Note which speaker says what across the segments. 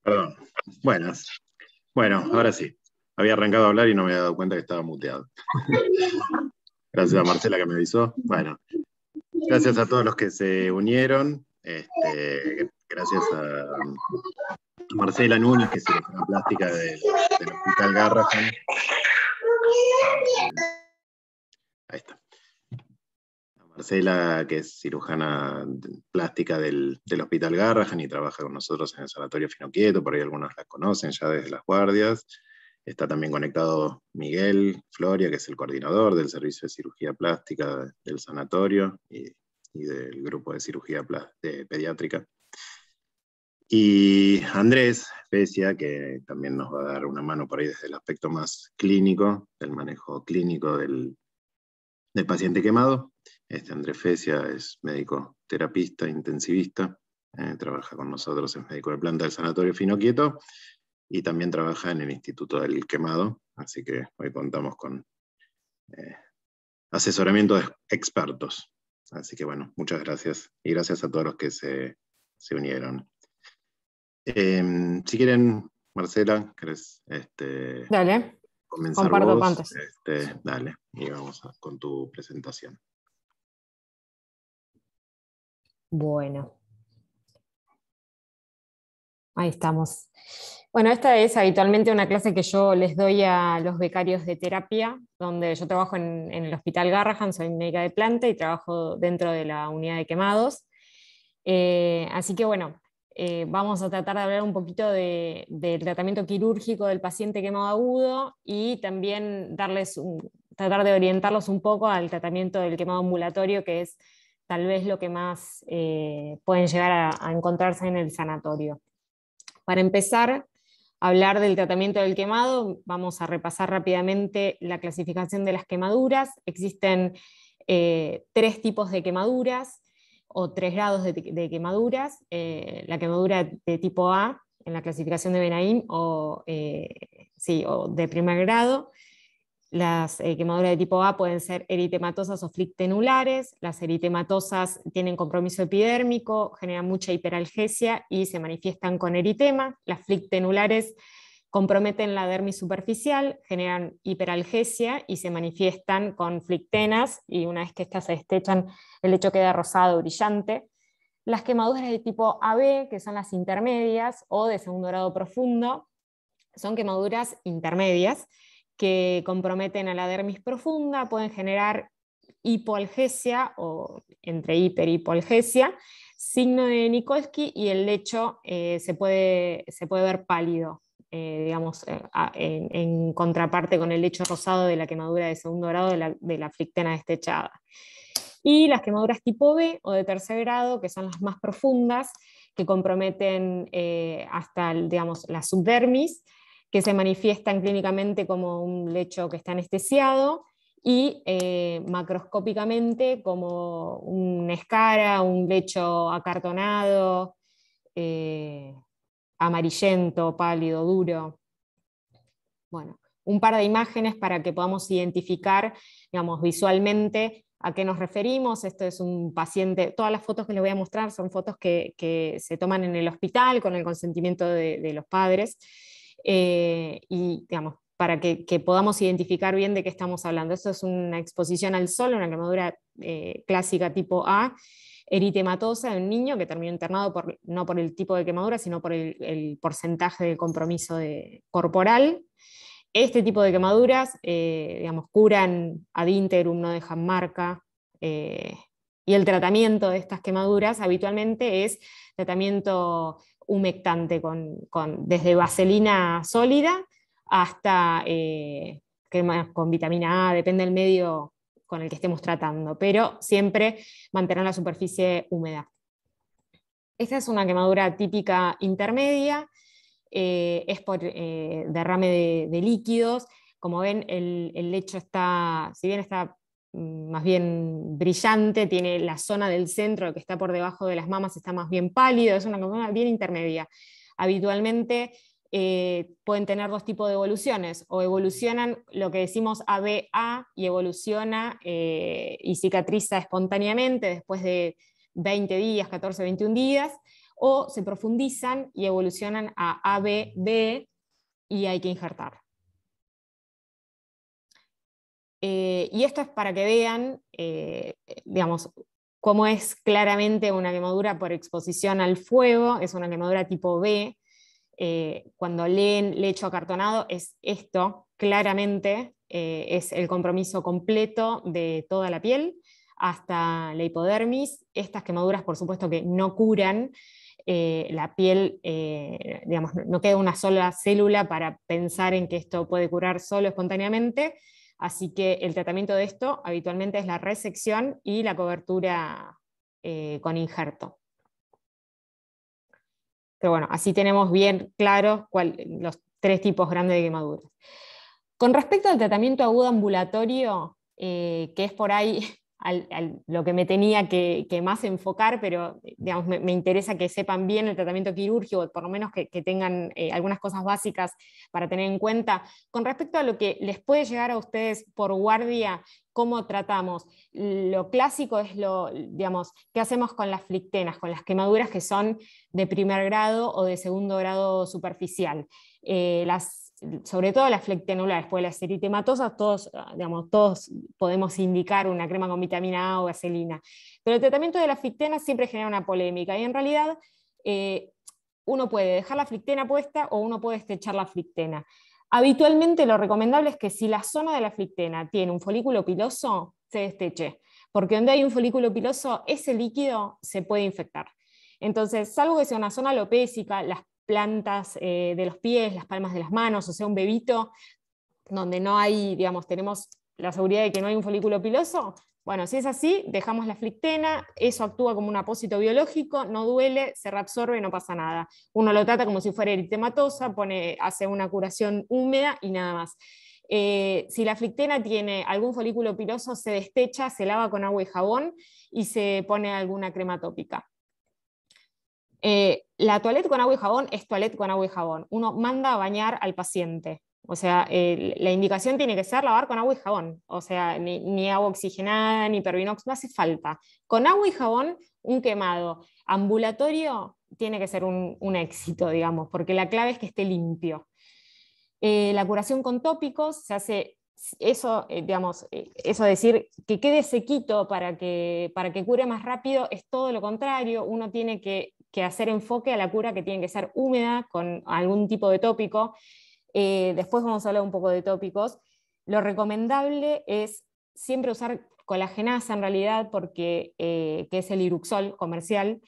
Speaker 1: Perdón. Bueno, ahora sí. Había arrancado a hablar y no me había dado cuenta que estaba muteado. Gracias a Marcela que me avisó. Bueno, gracias a todos los que se unieron. Gracias a Marcela Núñez, que es cirujana plástica del Hospital Garrahan. Ahí está. Marcela, que es cirujana plástica del Hospital Garrahan y trabaja con nosotros en el Sanatorio Finoquieto, por ahí algunos la conocen ya desde las guardias. Está también conectado Miguel Floria, que es el coordinador del servicio de cirugía plástica del sanatorio y del grupo de cirugía pediátrica. Y Andrés Fecia, que también nos va a dar una mano por ahí desde el aspecto más clínico, del manejo clínico del paciente quemado. Andrés Fecia es médico terapista, intensivista, trabaja con nosotros, es médico de planta del Sanatorio Finoquieto, y también trabaja en el Instituto del Quemado, así que hoy contamos con asesoramiento de expertos. Así que bueno, muchas gracias, y gracias a todos los que se unieron. Si quieren, Marcela, ¿querés
Speaker 2: dale,
Speaker 1: comenzar
Speaker 2: comparto
Speaker 1: vos?
Speaker 2: pantalla.
Speaker 1: Dale, y vamos con tu presentación.
Speaker 2: Bueno. Ahí estamos. Bueno, esta es habitualmente una clase que yo les doy a los becarios de terapia, donde yo trabajo en el Hospital Garrahan, soy médica de planta y trabajo dentro de la unidad de quemados. Así que bueno, vamos a tratar de hablar un poquito del tratamiento quirúrgico del paciente quemado agudo y también tratar de orientarlos un poco al tratamiento del quemado ambulatorio, que es tal vez lo que más pueden llegar a encontrarse en el sanatorio. Para empezar a hablar del tratamiento del quemado, vamos a repasar rápidamente la clasificación de las quemaduras. Existen 3 tipos de quemaduras o 3 grados de quemaduras. La quemadura de tipo A, en la clasificación de Benaim, o de primer grado. Las quemaduras de tipo A pueden ser eritematosas o flictenulares. Las eritematosas tienen compromiso epidérmico, generan mucha hiperalgesia y se manifiestan con eritema. Las flictenulares comprometen la dermis superficial, generan hiperalgesia y se manifiestan con flictenas, y una vez que estas se destechan, el lecho queda rosado, brillante. Las quemaduras de tipo AB, que son las intermedias o de segundo grado profundo, son quemaduras intermedias que comprometen a la dermis profunda, pueden generar hipoalgesia o entre hiper y hipoalgesia, signo de Nikolsky, y el lecho se puede ver pálido, en contraparte con el lecho rosado de la quemadura de segundo grado de la flictena destechada. Y las quemaduras tipo B o de tercer grado, que son las más profundas, que comprometen hasta la subdermis, que se manifiestan clínicamente como un lecho que está anestesiado y macroscópicamente como una escara, un lecho acartonado, amarillento, pálido, duro. Bueno, un par de imágenes para que podamos identificar, visualmente a qué nos referimos. Esto es un paciente, todas las fotos que les voy a mostrar son fotos que se toman en el hospital con el consentimiento de los padres. Y para que podamos identificar bien de qué estamos hablando. Esto es una exposición al sol, una quemadura clásica tipo A, eritematosa de un niño que terminó internado no por el tipo de quemadura, sino por el porcentaje de compromiso corporal. Este tipo de quemaduras curan ad interim, no dejan marca, y el tratamiento de estas quemaduras habitualmente es tratamiento humectante desde vaselina sólida hasta con vitamina A, depende del medio con el que estemos tratando, pero siempre mantener la superficie húmeda. Esta es una quemadura típica intermedia, es por derrame de líquidos. Como ven, el lecho está, si bien está más bien brillante, tiene la zona del centro que está por debajo de las mamas, está más bien pálido, es una quemadura bien intermedia. Habitualmente pueden tener dos tipos de evoluciones, o evolucionan lo que decimos ABA y evoluciona y cicatriza espontáneamente después de 20 días, 14, 21 días, o se profundizan y evolucionan a ABB y hay que injertar. Y esto es para que vean, digamos, cómo es claramente una quemadura por exposición al fuego, es una quemadura tipo B. Cuando leen lecho acartonado es esto, claramente es el compromiso completo de toda la piel hasta la hipodermis. Estas quemaduras, por supuesto, que no curan. La piel, digamos, no queda una sola célula para pensar en que esto puede curar solo espontáneamente, así que el tratamiento de esto habitualmente es la resección y la cobertura con injerto. Pero bueno, así tenemos bien claros los tres tipos grandes de quemaduras. Con respecto al tratamiento agudo ambulatorio, que es por ahí lo que me tenía que más enfocar, pero digamos, me interesa que sepan bien el tratamiento quirúrgico, por lo menos que tengan algunas cosas básicas para tener en cuenta. Con respecto a lo que les puede llegar a ustedes por guardia, ¿cómo tratamos? Lo clásico es digamos, ¿qué hacemos con las flictenas, con las quemaduras que son de primer grado o de segundo grado superficial? Sobre todo las flectenulares, pues las eritematosas, todos podemos indicar una crema con vitamina A o vaselina. Pero el tratamiento de la flictena siempre genera una polémica, y en realidad uno puede dejar la flictena puesta o uno puede estrechar la flictena. Habitualmente lo recomendable es que si la zona de la flictena tiene un folículo piloso, se desteche, porque donde hay un folículo piloso, ese líquido se puede infectar. Entonces, salvo que sea una zona alopécica, las plantas de los pies, las palmas de las manos, o sea, un bebito donde no hay, digamos, tenemos la seguridad de que no hay un folículo piloso, bueno, si es así, dejamos la flictena, eso actúa como un apósito biológico, no duele, se reabsorbe y no pasa nada. Uno lo trata como si fuera eritematosa, hace una curación húmeda y nada más. Si la flictena tiene algún folículo piloso, se destecha, se lava con agua y jabón y se pone alguna crema tópica. La toalette con agua y jabón es toalette con agua y jabón. Uno manda a bañar al paciente. O sea, la indicación tiene que ser lavar con agua y jabón. O sea, ni agua oxigenada, ni Pervinox, no hace falta. Con agua y jabón, un quemado ambulatorio tiene que ser un éxito, digamos, porque la clave es que esté limpio. La curación con tópicos se hace eso, digamos, eso decir que quede sequito para que cure más rápido es todo lo contrario. Uno tiene que hacer enfoque a la cura, que tiene que ser húmeda con algún tipo de tópico. Después vamos a hablar un poco de tópicos. Lo recomendable es siempre usar colagenasa en realidad, porque, que es el Iruxol comercial,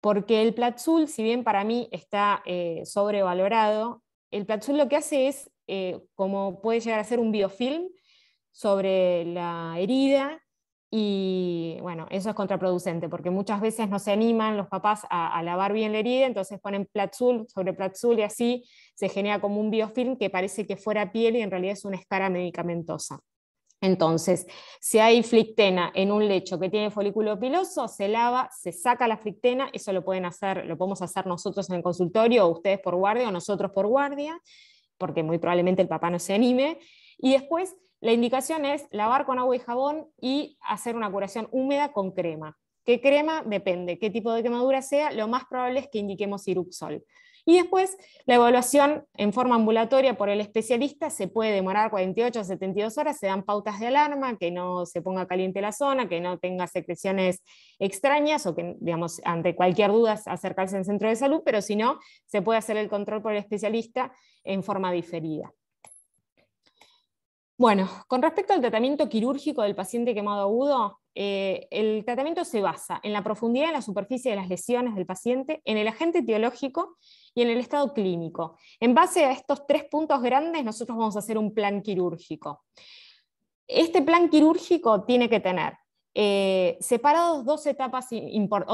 Speaker 2: porque el Platzul, si bien para mí está sobrevalorado, el Platzul lo que hace es, como puede llegar a ser un biofilm sobre la herida, y bueno, eso es contraproducente, porque muchas veces no se animan los papás a lavar bien la herida, entonces ponen Platzul sobre Platzul y así se genera como un biofilm que parece que fuera piel y en realidad es una escara medicamentosa. Entonces, si hay flictena en un lecho que tiene folículo piloso, se lava, se saca la flictena, eso lo podemos hacer nosotros en el consultorio, o ustedes por guardia, o nosotros por guardia, porque muy probablemente el papá no se anime, y después la indicación es lavar con agua y jabón y hacer una curación húmeda con crema. ¿Qué crema? Depende, qué tipo de quemadura sea, lo más probable es que indiquemos Iruxol. Y después la evaluación en forma ambulatoria por el especialista se puede demorar 48 a 72 horas, se dan pautas de alarma, que no se ponga caliente la zona, que no tenga secreciones extrañas, o que, digamos, ante cualquier duda acercarse al centro de salud, pero si no, se puede hacer el control por el especialista en forma diferida. Bueno, con respecto al tratamiento quirúrgico del paciente quemado agudo, el tratamiento se basa en la profundidad en la superficie de las lesiones del paciente, en el agente etiológico y en el estado clínico. En base a estos tres puntos grandes, nosotros vamos a hacer un plan quirúrgico. Este plan quirúrgico tiene que tener separados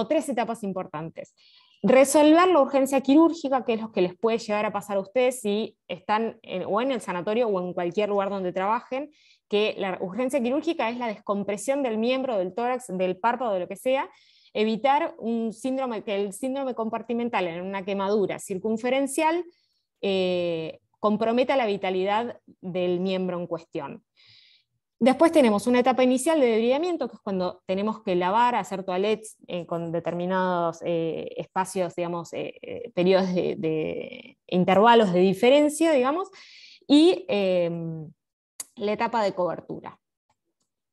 Speaker 2: tres etapas importantes. Resolver la urgencia quirúrgica, que es lo que les puede llegar a pasar a ustedes si están o en el sanatorio o en cualquier lugar donde trabajen, que la urgencia quirúrgica es la descompresión del miembro, del tórax, del párpado, de lo que sea, evitar un síndrome, que el síndrome compartimental en una quemadura circunferencial comprometa la vitalidad del miembro en cuestión. Después tenemos una etapa inicial de debridamiento, que es cuando tenemos que lavar, hacer toilettes con determinados espacios, digamos, periodos de intervalos de diferencia, digamos, y la etapa de cobertura.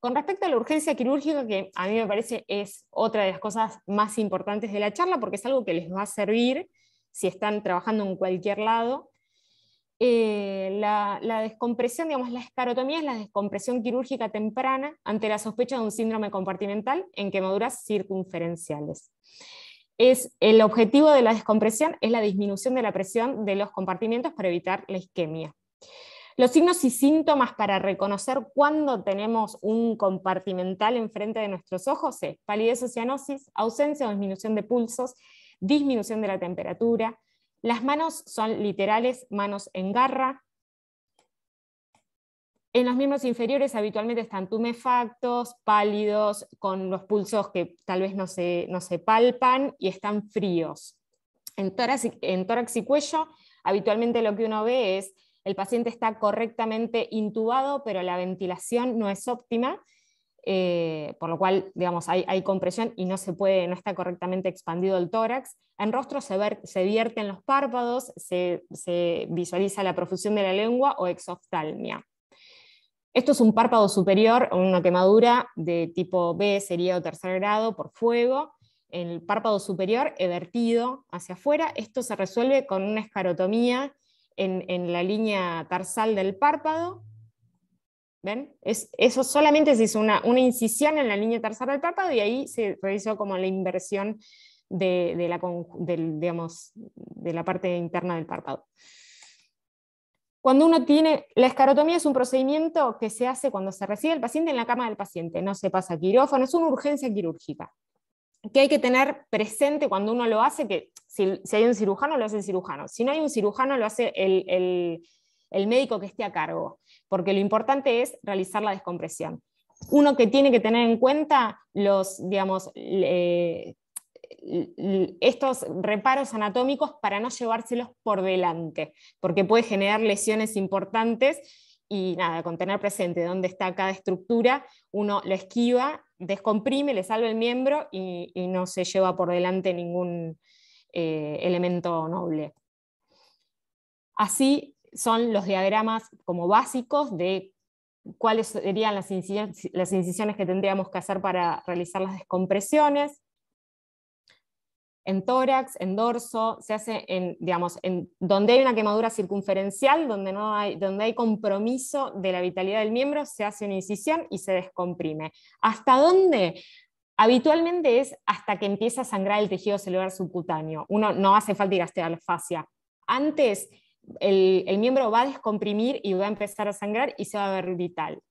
Speaker 2: Con respecto a la urgencia quirúrgica, que a mí me parece es otra de las cosas más importantes de la charla, porque es algo que les va a servir si están trabajando en cualquier lado. La descompresión, digamos, la escarotomía es la descompresión quirúrgica temprana ante la sospecha de un síndrome compartimental en quemaduras circunferenciales. El objetivo de la descompresión es la disminución de la presión de los compartimentos para evitar la isquemia. Los signos y síntomas para reconocer cuándo tenemos un compartimental enfrente de nuestros ojos es palidez o cianosis, ausencia o disminución de pulsos, disminución de la temperatura. Las manos son literales, manos en garra. En los miembros inferiores habitualmente están tumefactos, pálidos, con los pulsos que tal vez no se palpan y están fríos. En tórax y cuello, habitualmente lo que uno ve es el paciente está correctamente intubado, pero la ventilación no es óptima, por lo cual, digamos, hay compresión y no está correctamente expandido el tórax. En rostro se vierten los párpados, se visualiza la profusión de la lengua o exoftalmia. Esto es un párpado superior, una quemadura de tipo B, sería o tercer grado, por fuego. El párpado superior vertido hacia afuera. Esto se resuelve con una escarotomía en la línea tarsal del párpado. ¿Ven? Eso solamente se hizo una incisión en la línea tarsal del párpado y ahí se realizó como la inversión de la parte interna del párpado. Cuando uno tiene, la escarotomía es un procedimiento que se hace cuando se recibe el paciente en la cama del paciente, no se pasa a quirófano, es una urgencia quirúrgica, que hay que tener presente cuando uno lo hace, que si hay un cirujano, lo hace el cirujano, si no hay un cirujano, lo hace el médico que esté a cargo, porque lo importante es realizar la descompresión. Uno que tiene que tener en cuenta estos reparos anatómicos para no llevárselos por delante, porque puede generar lesiones importantes y nada, con tener presente dónde está cada estructura, uno lo esquiva, descomprime, le salva el miembro y no se lleva por delante ningún elemento noble. Así son los diagramas como básicos de cuáles serían las incisiones que tendríamos que hacer para realizar las descompresiones. En tórax, en dorso, se hace donde hay una quemadura circunferencial, donde hay compromiso de la vitalidad del miembro, se hace una incisión y se descomprime. ¿Hasta dónde? Habitualmente es hasta que empieza a sangrar el tejido celular subcutáneo. Uno no hace falta ir hasta la fascia. Antes, el miembro va a descomprimir y va a empezar a sangrar y se va a ver vital.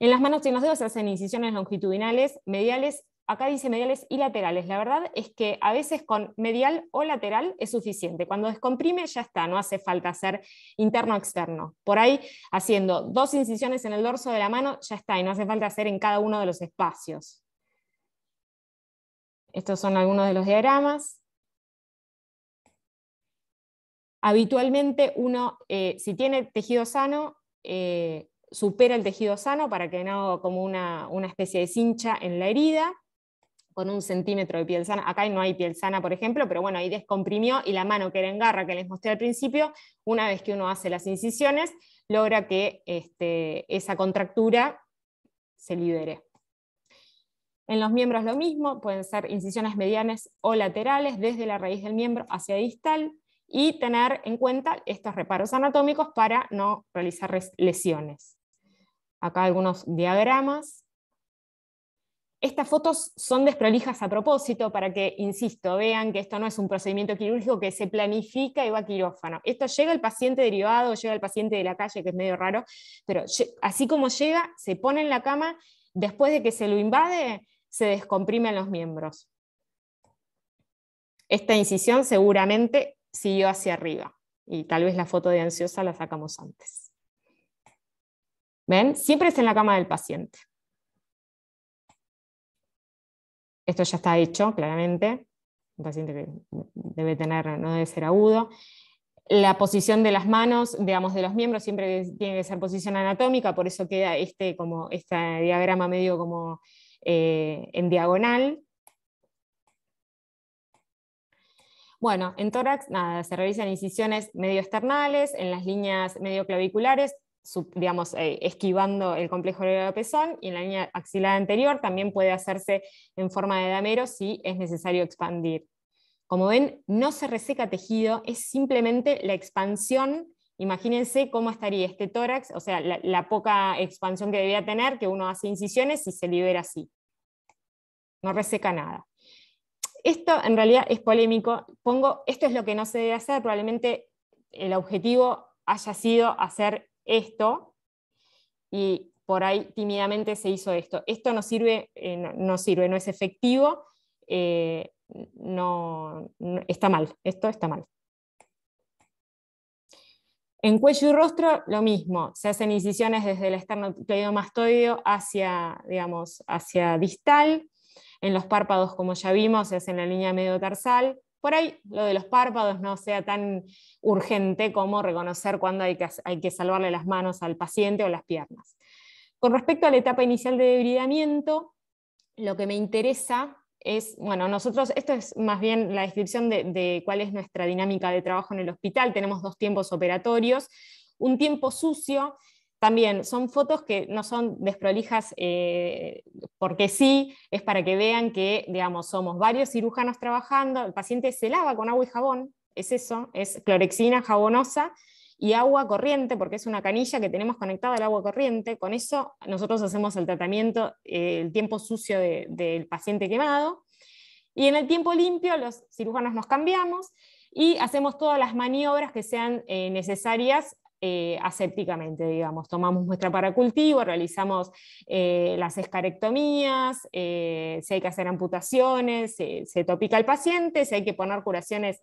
Speaker 2: En las manos y en los dedos se hacen incisiones longitudinales, mediales. Acá dice mediales y laterales. La verdad es que a veces con medial o lateral es suficiente. Cuando descomprime ya está, no hace falta hacer interno o externo. Por ahí, haciendo 2 incisiones en el dorso de la mano, ya está, y no hace falta hacer en cada uno de los espacios. Estos son algunos de los diagramas. Habitualmente uno, si tiene tejido sano, supera el tejido sano para que no haga como una especie de cincha en la herida, con 1 centímetro de piel sana. Acá no hay piel sana, por ejemplo, pero bueno, ahí descomprimió y la mano que era en garra que les mostré al principio, una vez que uno hace las incisiones, logra que esa contractura se libere. En los miembros lo mismo, pueden ser incisiones medianas o laterales desde la raíz del miembro hacia distal y tener en cuenta estos reparos anatómicos para no realizar lesiones. Acá algunos diagramas. Estas fotos son desprolijas a propósito para que, insisto, vean que esto no es un procedimiento quirúrgico que se planifica y va a quirófano. Esto llega el paciente derivado, llega el paciente de la calle, que es medio raro, pero así como llega, se pone en la cama, después de que se lo invade, se descomprimen los miembros. Esta incisión seguramente siguió hacia arriba, y tal vez la foto de ansiosa la sacamos antes. ¿Ven? Siempre es en la cama del paciente. Esto ya está hecho, claramente. Un paciente que debe tener, no debe ser agudo. La posición de las manos, digamos, de los miembros, siempre tiene que ser posición anatómica, por eso queda este diagrama medio como en diagonal. Bueno, en tórax, nada, se realizan incisiones medio esternales, en las líneas medio claviculares, digamos, esquivando el complejo pezón, y en la línea axilar anterior también puede hacerse en forma de damero si es necesario expandir. Como ven, no se reseca tejido, es simplemente la expansión. Imagínense cómo estaría este tórax, o sea, la poca expansión que debía tener, que uno hace incisiones y se libera así. No reseca nada. Esto en realidad es polémico. Esto es lo que no se debe hacer, probablemente el objetivo haya sido hacer esto, y por ahí tímidamente se hizo esto. Esto no sirve, no es efectivo, está mal, esto está mal. En cuello y rostro, lo mismo, se hacen incisiones desde el esternocleidomastoideo hacia, digamos, hacia distal. En los párpados, como ya vimos, se hace en la línea medio-tarsal. Por ahí lo de los párpados no sea tan urgente como reconocer cuándo hay que salvarle las manos al paciente o las piernas. Con respecto a la etapa inicial de debridamiento, lo que me interesa es, bueno, nosotros, esto es más bien la descripción de cuál es nuestra dinámica de trabajo en el hospital. Tenemos 2 tiempos operatorios. Un tiempo sucio, también son fotos que no son desprolijas porque sí, es para que vean que, digamos, somos varios cirujanos trabajando, el paciente se lava con agua y jabón, es eso, es clorexidina jabonosa y agua corriente, porque es una canilla que tenemos conectada al agua corriente. Con eso nosotros hacemos el tratamiento, el tiempo sucio del paciente quemado, y en el tiempo limpio los cirujanos nos cambiamos y hacemos todas las maniobras que sean necesarias asépticamente, digamos. Tomamos muestra para cultivo, realizamos las escarectomías, si hay que hacer amputaciones, se topica al paciente, si hay que poner curaciones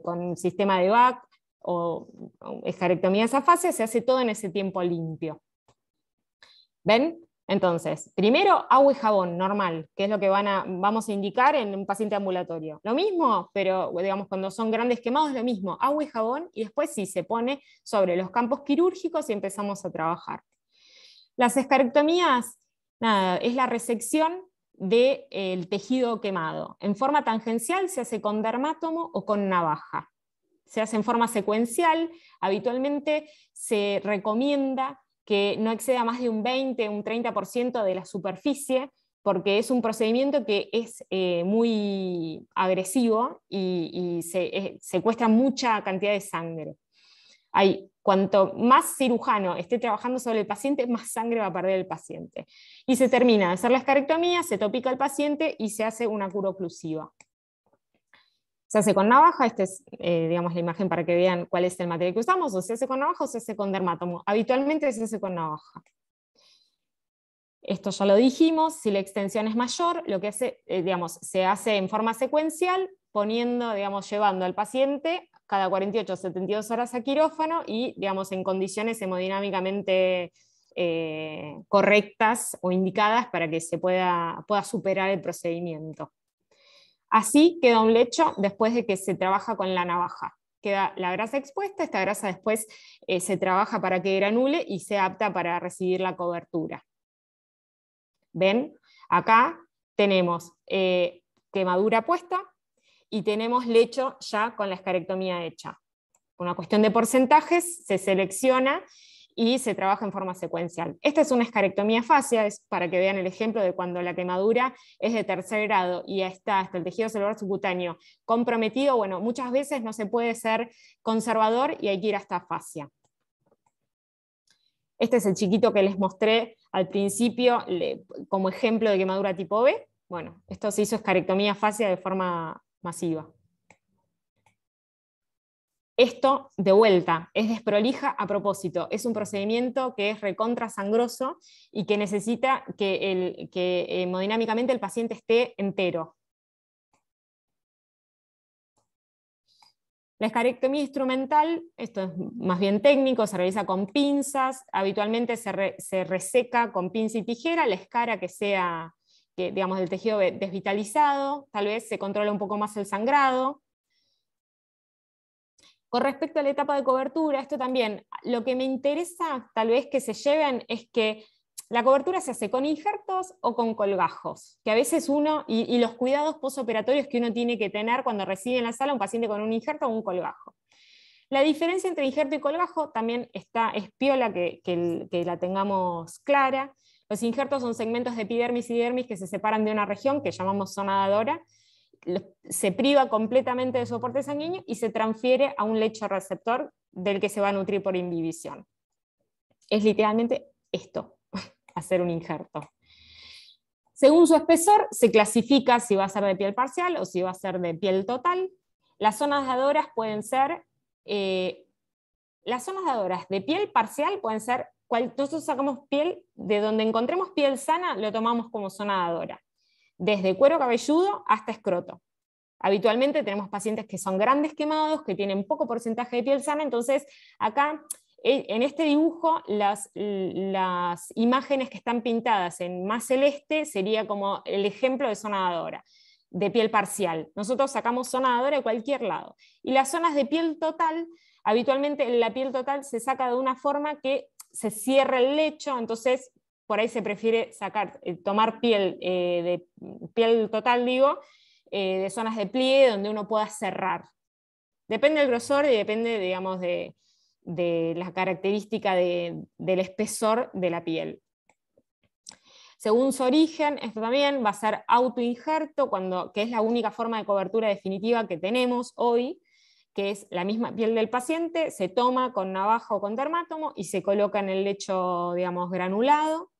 Speaker 2: con sistema de VAC o escarectomía esa fase, se hace todo en ese tiempo limpio. ¿Ven? Entonces, primero agua y jabón, normal, que es lo que vamos a indicar en un paciente ambulatorio. Lo mismo, pero digamos cuando son grandes quemados, lo mismo, agua y jabón, y después sí se pone sobre los campos quirúrgicos y empezamos a trabajar. Las escarectomías, nada, es la resección del tejido quemado. En forma tangencial se hace con dermátomo o con navaja. Se hace en forma secuencial, habitualmente se recomienda que no exceda más de un 20, un 30% de la superficie, porque es un procedimiento que es muy agresivo y secuestra mucha cantidad de sangre. Cuanto más cirujano esté trabajando sobre el paciente, más sangre va a perder el paciente. Y se termina de hacer la escarectomía, se topica al paciente y se hace una cura oclusiva. Se hace con navaja, esta es digamos, la imagen para que vean cuál es el material que usamos, o se hace con navaja o se hace con dermátomo. Habitualmente se hace con navaja. Esto ya lo dijimos, si la extensión es mayor, lo que hace, digamos, se hace en forma secuencial, poniendo, digamos, llevando al paciente cada 48 o 72 horas a quirófano y, digamos, en condiciones hemodinámicamente correctas o indicadas para que se pueda superar el procedimiento. Así queda un lecho después de que se trabaja con la navaja. Queda la grasa expuesta, esta grasa después se trabaja para que granule y sea apta para recibir la cobertura. ¿Ven? Acá tenemos quemadura puesta y tenemos lecho ya con la escarectomía hecha. Por una cuestión de porcentajes se selecciona y se trabaja en forma secuencial. Esta es una escarectomía fascia, es para que vean el ejemplo de cuando la quemadura es de tercer grado y está hasta el tejido celular subcutáneo comprometido. Bueno, muchas veces no se puede ser conservador y hay que ir hasta fascia. Este es el chiquito que les mostré al principio como ejemplo de quemadura tipo B. Bueno, esto se hizo escarectomía fascia de forma masiva. Esto, de vuelta, es desprolija a propósito. Es un procedimiento que es recontra sangroso y que necesita que hemodinámicamente el paciente esté entero. La escarectomía instrumental, esto es más bien técnico, se realiza con pinzas, habitualmente se reseca con pinza y tijera, la escara que sea, digamos, del tejido desvitalizado, tal vez se controla un poco más el sangrado. Con respecto a la etapa de cobertura, esto también, lo que me interesa tal vez que se lleven es que la cobertura se hace con injertos o con colgajos, que a veces uno, y los cuidados postoperatorios que uno tiene que tener cuando recibe en la sala un paciente con un injerto o un colgajo. La diferencia entre injerto y colgajo también es piola que la tengamos clara. Los injertos son segmentos de epidermis y dermis que se separan de una región que llamamos zona dadora, se priva completamente de soporte sanguíneo y se transfiere a un lecho receptor del que se va a nutrir por inhibición. Es literalmente esto, hacer un injerto. Según su espesor, se clasifica si va a ser de piel parcial o si va a ser de piel total. Las zonas dadoras pueden ser, las zonas dadoras de piel parcial pueden ser, nosotros sacamos piel, de donde encontremos piel sana, lo tomamos como zona dadora, desde cuero cabelludo hasta escroto. Habitualmente tenemos pacientes que son grandes quemados, que tienen poco porcentaje de piel sana, entonces acá en este dibujo las imágenes que están pintadas en más celeste sería como el ejemplo de zona dadora, de piel parcial. Nosotros sacamos zona dadora de cualquier lado. Y las zonas de piel total, habitualmente la piel total se saca de una forma que se cierra el lecho, entonces por ahí se prefiere tomar piel, de piel total, digo, de zonas de pliegue donde uno pueda cerrar. Depende del grosor y depende, digamos, de la característica del espesor de la piel. Según su origen, esto también va a ser autoinjerto, que es la única forma de cobertura definitiva que tenemos hoy, que es la misma piel del paciente, se toma con navaja o con dermátomo y se coloca en el lecho, digamos, granulado.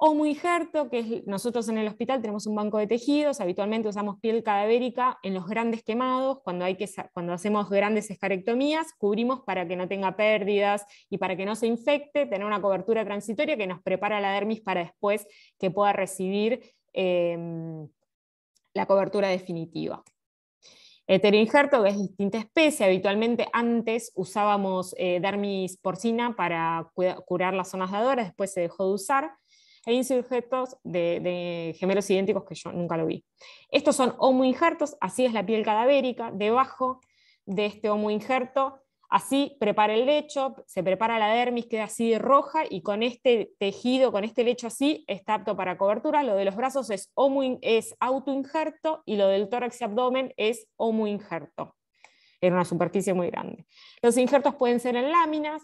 Speaker 2: Homoinjerto, que es, nosotros en el hospital tenemos un banco de tejidos, habitualmente usamos piel cadavérica en los grandes quemados, cuando hacemos grandes escarectomías, cubrimos para que no tenga pérdidas y para que no se infecte, tener una cobertura transitoria que nos prepara la dermis para después que pueda recibir la cobertura definitiva. Heteroinjerto, que es distinta especie, habitualmente antes usábamos dermis porcina para curar las zonas dadoras, después se dejó de usar. Hay injertos de gemelos idénticos que yo nunca lo vi. Estos son homoinjertos, así es la piel cadavérica, debajo de este homoinjerto, así prepara el lecho, se prepara la dermis, queda así de roja, y con este tejido, con este lecho así, está apto para cobertura. Lo de los brazos es autoinjerto, y lo del tórax y abdomen es homoinjerto, en una superficie muy grande. Los injertos pueden ser en láminas,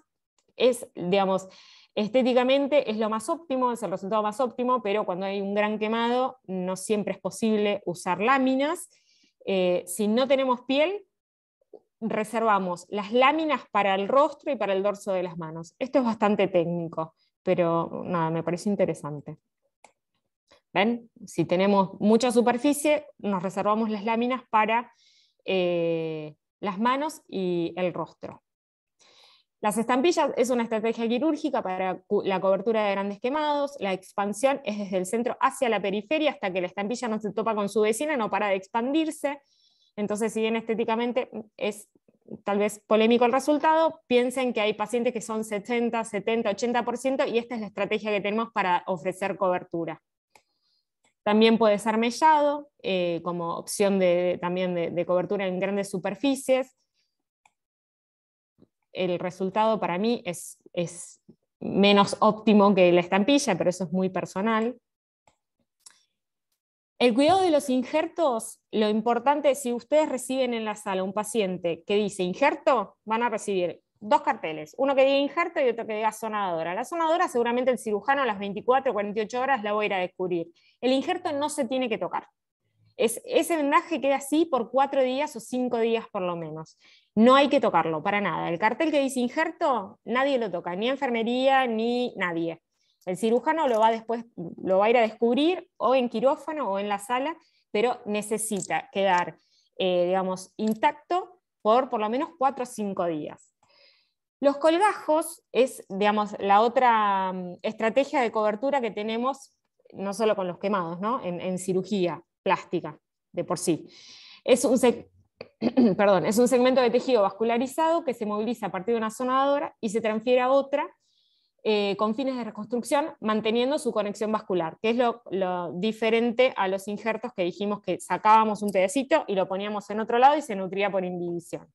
Speaker 2: digamos, estéticamente es lo más óptimo, es el resultado más óptimo, pero cuando hay un gran quemado no siempre es posible usar láminas. Si no tenemos piel, reservamos las láminas para el rostro y para el dorso de las manos. Esto es bastante técnico, pero nada, me parece interesante. ¿Ven? Si tenemos mucha superficie, nos reservamos las láminas para las manos y el rostro. Las estampillas es una estrategia quirúrgica para la cobertura de grandes quemados. La expansión es desde el centro hacia la periferia hasta que la estampilla no se topa con su vecina, no para de expandirse. Entonces, si bien estéticamente es tal vez polémico el resultado, piensen que hay pacientes que son 60, 70, 80%, y esta es la estrategia que tenemos para ofrecer cobertura. También puede ser mellado, como opción también de cobertura en grandes superficies. El resultado para mí es menos óptimo que la estampilla, pero eso es muy personal. El cuidado de los injertos, lo importante es, si ustedes reciben en la sala un paciente que dice injerto, van a recibir dos carteles, uno que diga injerto y otro que diga zona dadora. La zona dadora seguramente el cirujano a las 24 o 48 horas la va a ir a descubrir. El injerto no se tiene que tocar. Ese vendaje queda así por 4 días o 5 días por lo menos. No hay que tocarlo, para nada. El cartel que dice injerto, nadie lo toca, ni enfermería, ni nadie. El cirujano lo va a ir a descubrir o en quirófano o en la sala, pero necesita quedar, digamos, intacto por lo menos 4 o 5 días. Los colgajos es, digamos, la otra estrategia de cobertura que tenemos, no solo con los quemados, ¿no? en cirugía plástica de por sí. Es perdón, es un segmento de tejido vascularizado que se moviliza a partir de una zona dadora y se transfiere a otra con fines de reconstrucción, manteniendo su conexión vascular, que es lo diferente a los injertos que dijimos que sacábamos un pedacito y lo poníamos en otro lado y se nutría por inhibición.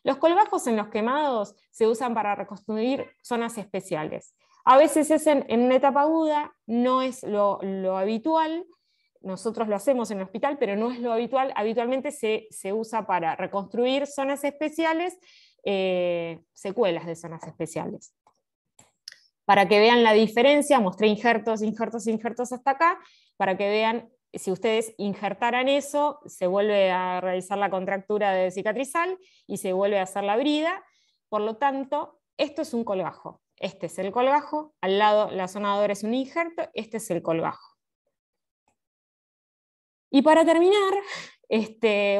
Speaker 2: Los colgajos en los quemados se usan para reconstruir zonas especiales. A veces es en una etapa aguda, no es lo habitual. Nosotros lo hacemos en el hospital, pero no es lo habitual. Habitualmente se usa para reconstruir zonas especiales, secuelas de zonas especiales. Para que vean la diferencia, mostré injertos, injertos, injertos hasta acá, para que vean, si ustedes injertaran eso, se vuelve a realizar la contractura de cicatrizal y se vuelve a hacer la brida. Por lo tanto, esto es un colgajo. Este es el colgajo, al lado la zona dadora es un injerto, este es el colgajo. Y para terminar,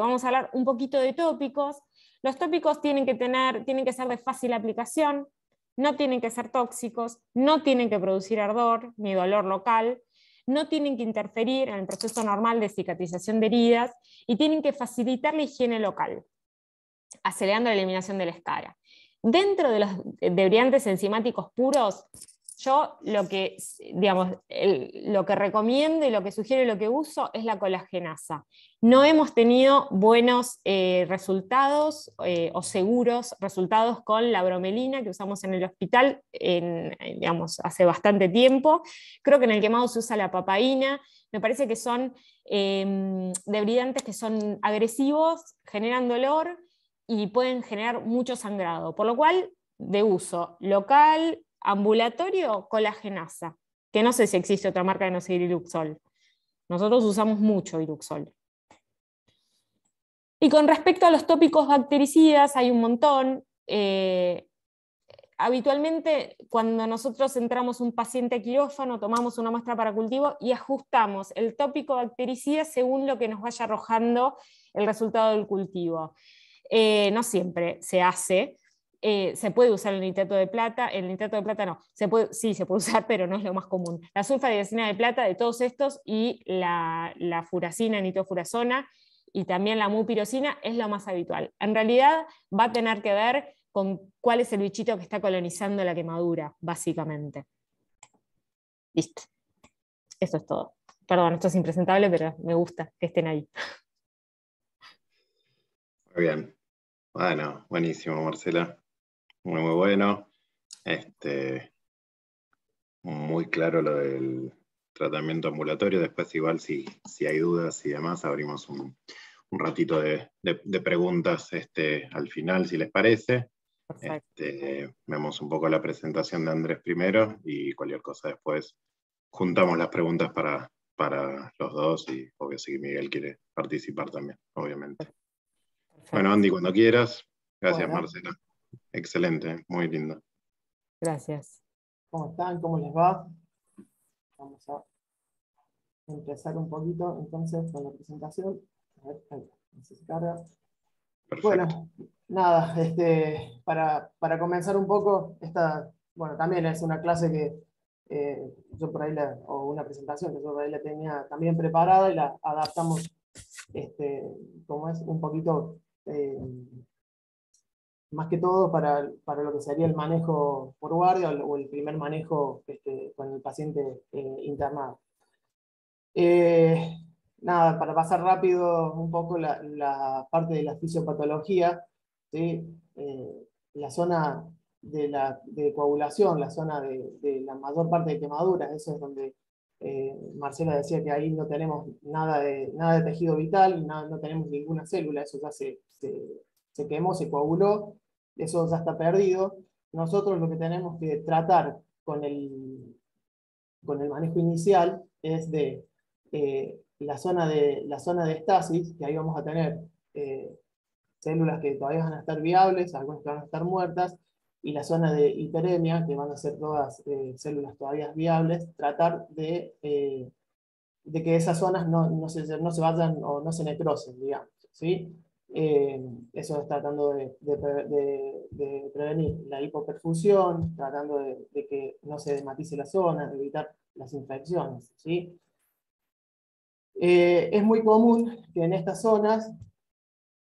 Speaker 2: vamos a hablar un poquito de tópicos. Los tópicos tienen que ser de fácil aplicación, no tienen que ser tóxicos, no tienen que producir ardor ni dolor local, no tienen que interferir en el proceso normal de cicatrización de heridas y tienen que facilitar la higiene local, acelerando la eliminación de la escara. Dentro de los debridantes enzimáticos puros, yo lo que recomiendo y lo que sugiero y lo que uso es la colagenasa. No hemos tenido buenos resultados o seguros resultados con la bromelina que usamos en el hospital hace bastante tiempo. Creo que en el quemado se usa la papaína. Me parece que son debridantes que son agresivos, generan dolor y pueden generar mucho sangrado. Por lo cual, de uso local, ambulatorio, colagenasa, que no sé si existe otra marca que no sea Iruxol. Nosotros usamos mucho Iruxol. Y con respecto a los tópicos bactericidas, hay un montón. Habitualmente, cuando nosotros entramos un paciente a quirófano, tomamos una muestra para cultivo y ajustamos el tópico bactericida según lo que nos vaya arrojando el resultado del cultivo. No siempre se hace. Se puede usar el nitrato de plata no, sí se puede usar, pero no es lo más común. La sulfadiazina de plata de todos estos y la furacina, nitrofurazona y también la mupirocina es lo más habitual. En realidad va a tener que ver con cuál es el bichito que está colonizando la quemadura, básicamente. Listo. Eso es todo. Perdón, esto es impresentable, pero me gusta que estén ahí.
Speaker 1: Muy bien. Bueno, buenísimo, Marcela. Muy, muy bueno. Muy claro lo del tratamiento ambulatorio. Después, igual, si hay dudas y demás, abrimos un ratito de preguntas al final, si les parece. Vemos un poco la presentación de Andrés primero y cualquier cosa después juntamos las preguntas para los dos y obvio si Miguel quiere participar también, obviamente. Perfecto. Bueno, Andy, cuando quieras. Gracias, bueno. Marcela. Excelente, muy lindo.
Speaker 2: Gracias.
Speaker 3: ¿Cómo están? ¿Cómo les va? Vamos a empezar un poquito entonces con la presentación. A ver, ahí se carga. Perfecto. Bueno, nada, para comenzar un poco, bueno, también es una clase que yo por ahí, o una presentación que yo por ahí la tenía también preparada y la adaptamos, como es, un poquito, más que todo para lo que sería el manejo por guardia o el primer manejo con el paciente internado. Nada, para pasar rápido un poco la parte de la fisiopatología, ¿sí? La zona de coagulación, la zona de la mayor parte de quemaduras, eso es donde Marcela decía que ahí no tenemos nada de tejido vital, no tenemos ninguna célula, eso ya se quemó, se coaguló, eso ya está perdido. Nosotros lo que tenemos que tratar con el manejo inicial es de la zona de estasis, que ahí vamos a tener células que todavía van a estar viables, algunas que van a estar muertas, y la zona de hiperemia, que van a ser todas células todavía viables, tratar de que esas zonas no se vayan o no se necrosen, digamos, ¿sí? Eso es tratando de prevenir la hipoperfusión, tratando de que no se desmatice la zona, de evitar las infecciones, ¿sí? Es muy común que en estas zonas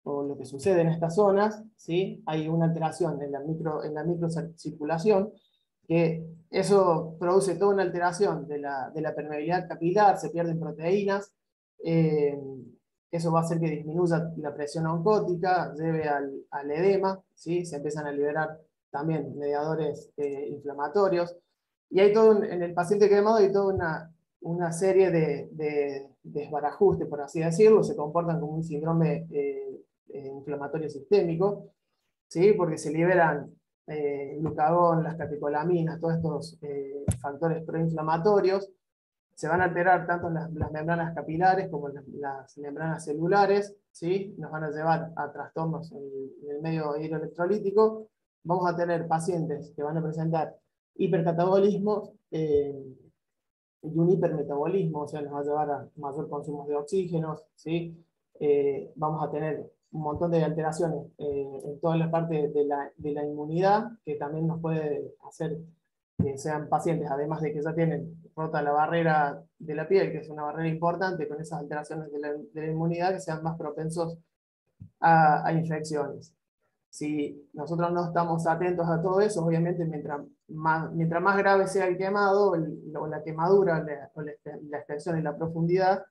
Speaker 3: o lo que sucede en estas zonas, ¿sí? Hay una alteración en la microcirculación, que eso produce toda una alteración de la permeabilidad capilar, se pierden proteínas, eso va a hacer que disminuya la presión oncótica, lleve al edema, ¿sí? Se empiezan a liberar también mediadores inflamatorios, y hay todo en el paciente quemado hay toda una serie de desbarajuste, por así decirlo, se comportan como un síndrome inflamatorio sistémico, ¿sí? Porque se liberan glucagón, las catecolaminas, todos estos factores proinflamatorios, se van a alterar tanto las membranas capilares como las membranas celulares, ¿sí? Nos van a llevar a trastornos en el medio hidroelectrolítico. Vamos a tener pacientes que van a presentar hipercatabolismo y un hipermetabolismo, o sea, nos va a llevar a mayor consumo de oxígenos, ¿sí? Vamos a tener un montón de alteraciones en toda la parte de la inmunidad, que también nos puede hacer que sean pacientes, además de que ya tienen rota la barrera de la piel, que es una barrera importante, con esas alteraciones de la inmunidad, que sean más propensos a infecciones. Si nosotros no estamos atentos a todo eso, obviamente mientras más grave sea el quemado, o la quemadura, o la extensión y la profundidad,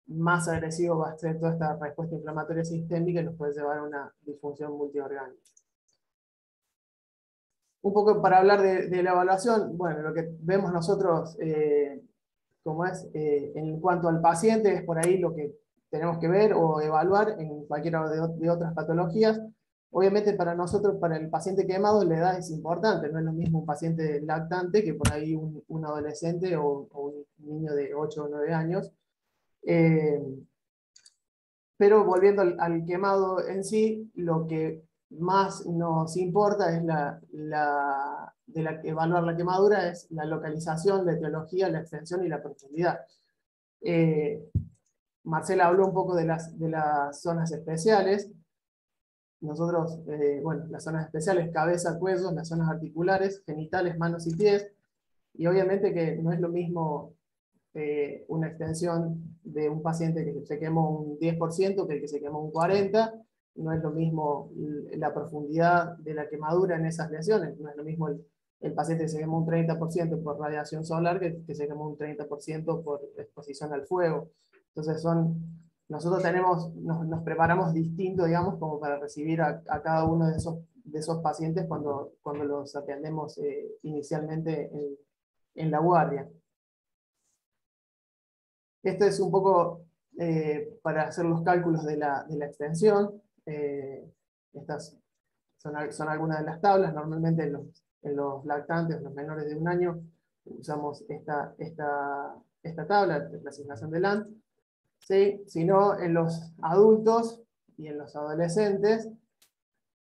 Speaker 3: más agresivo va a ser toda esta respuesta inflamatoria sistémica y nos puede llevar a una disfunción multiorgánica. Un poco para hablar de la evaluación, bueno, lo que vemos nosotros, como es, en cuanto al paciente, es por ahí lo que tenemos que ver o evaluar en cualquiera de otras patologías. Obviamente para nosotros, para el paciente quemado, la edad es importante, no es lo mismo un paciente lactante que por ahí un adolescente o un niño de 8 o 9 años. Pero volviendo al quemado en sí, lo que más nos importa es evaluar la quemadura, es la localización, la etiología, la extensión y la profundidad. Marcela habló un poco de las zonas especiales. Nosotros, bueno, las zonas especiales, cabeza, cuello, las zonas articulares, genitales, manos y pies, y obviamente que no es lo mismo una extensión de un paciente que se quemó un 10% que el que se quemó un 40%, no es lo mismo la profundidad de la quemadura en esas lesiones, no es lo mismo el paciente que se quemó un 30% por radiación solar que se quemó un 30% por exposición al fuego. Entonces nosotros nos preparamos distinto, digamos, como para recibir a cada uno de esos pacientes cuando los atendemos inicialmente en la guardia. Esto es un poco para hacer los cálculos de la extensión. Estas son algunas de las tablas. Normalmente en los lactantes, los menores de 1 año, usamos esta tabla de clasificación de Land. ¿Sí? Si no, en los adultos y en los adolescentes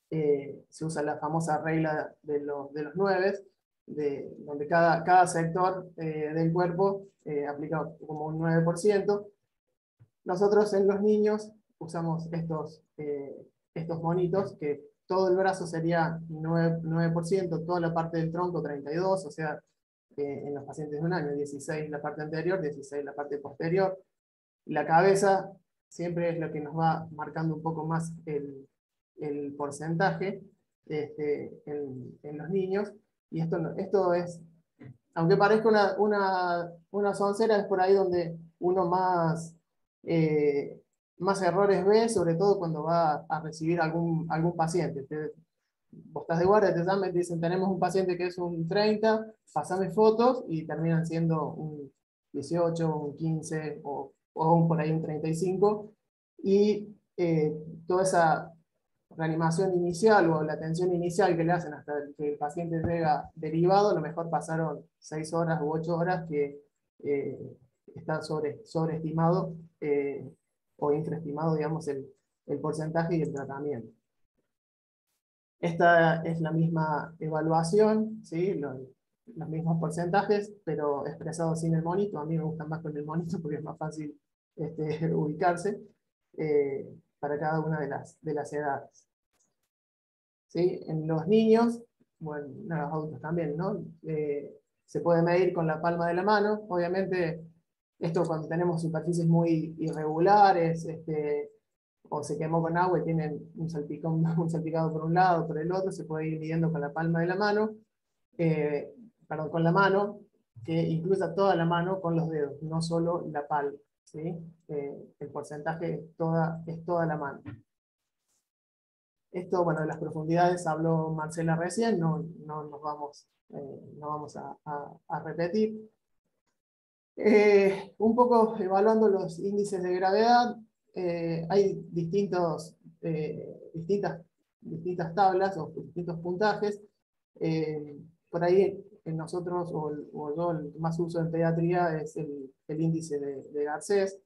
Speaker 3: se usa la famosa regla de los 9, donde cada sector del cuerpo aplica como un 9%. Nosotros en los niños usamos estos monitos, que todo el brazo sería 9%, toda la parte del tronco 32%, o sea, en los pacientes de 1 año, 16 la parte anterior, 16 la parte posterior. La cabeza siempre es lo que nos va marcando un poco más el porcentaje en los niños, y esto es, aunque parezca una soncera, es por ahí donde uno más errores ve, sobre todo cuando va a recibir algún paciente. Vos estás de guardia, te llaman y te dicen, tenemos un paciente que es un 30, pasame fotos, y terminan siendo un 18, un 15, o por ahí un 35, y toda esa reanimación inicial o la atención inicial que le hacen hasta que el paciente llega derivado, a lo mejor pasaron 6 horas u 8 horas, que está sobreestimado o infraestimado, digamos, el porcentaje y el tratamiento. Esta es la misma evaluación, ¿sí? Los mismos porcentajes, pero expresados sin el monito. A mí me gusta más con el monito porque es más fácil ubicarse para cada una de las edades. ¿Sí? En los niños, bueno, en los adultos también, ¿no? Se puede medir con la palma de la mano. Obviamente, esto cuando tenemos superficies muy irregulares, o se quemó con agua y tienen un salpicado por un lado, por el otro, se puede ir midiendo con la palma de la mano, perdón, con la mano, que incluya toda la mano con los dedos, no solo la palma, ¿sí? El porcentaje es toda la mano. Esto, bueno, de las profundidades habló Marcela recién, no nos vamos, no vamos a repetir. Un poco evaluando los índices de gravedad, hay distintas tablas o distintos puntajes. Por ahí nosotros, o yo, el que más uso en pediatría es el índice de Garcés,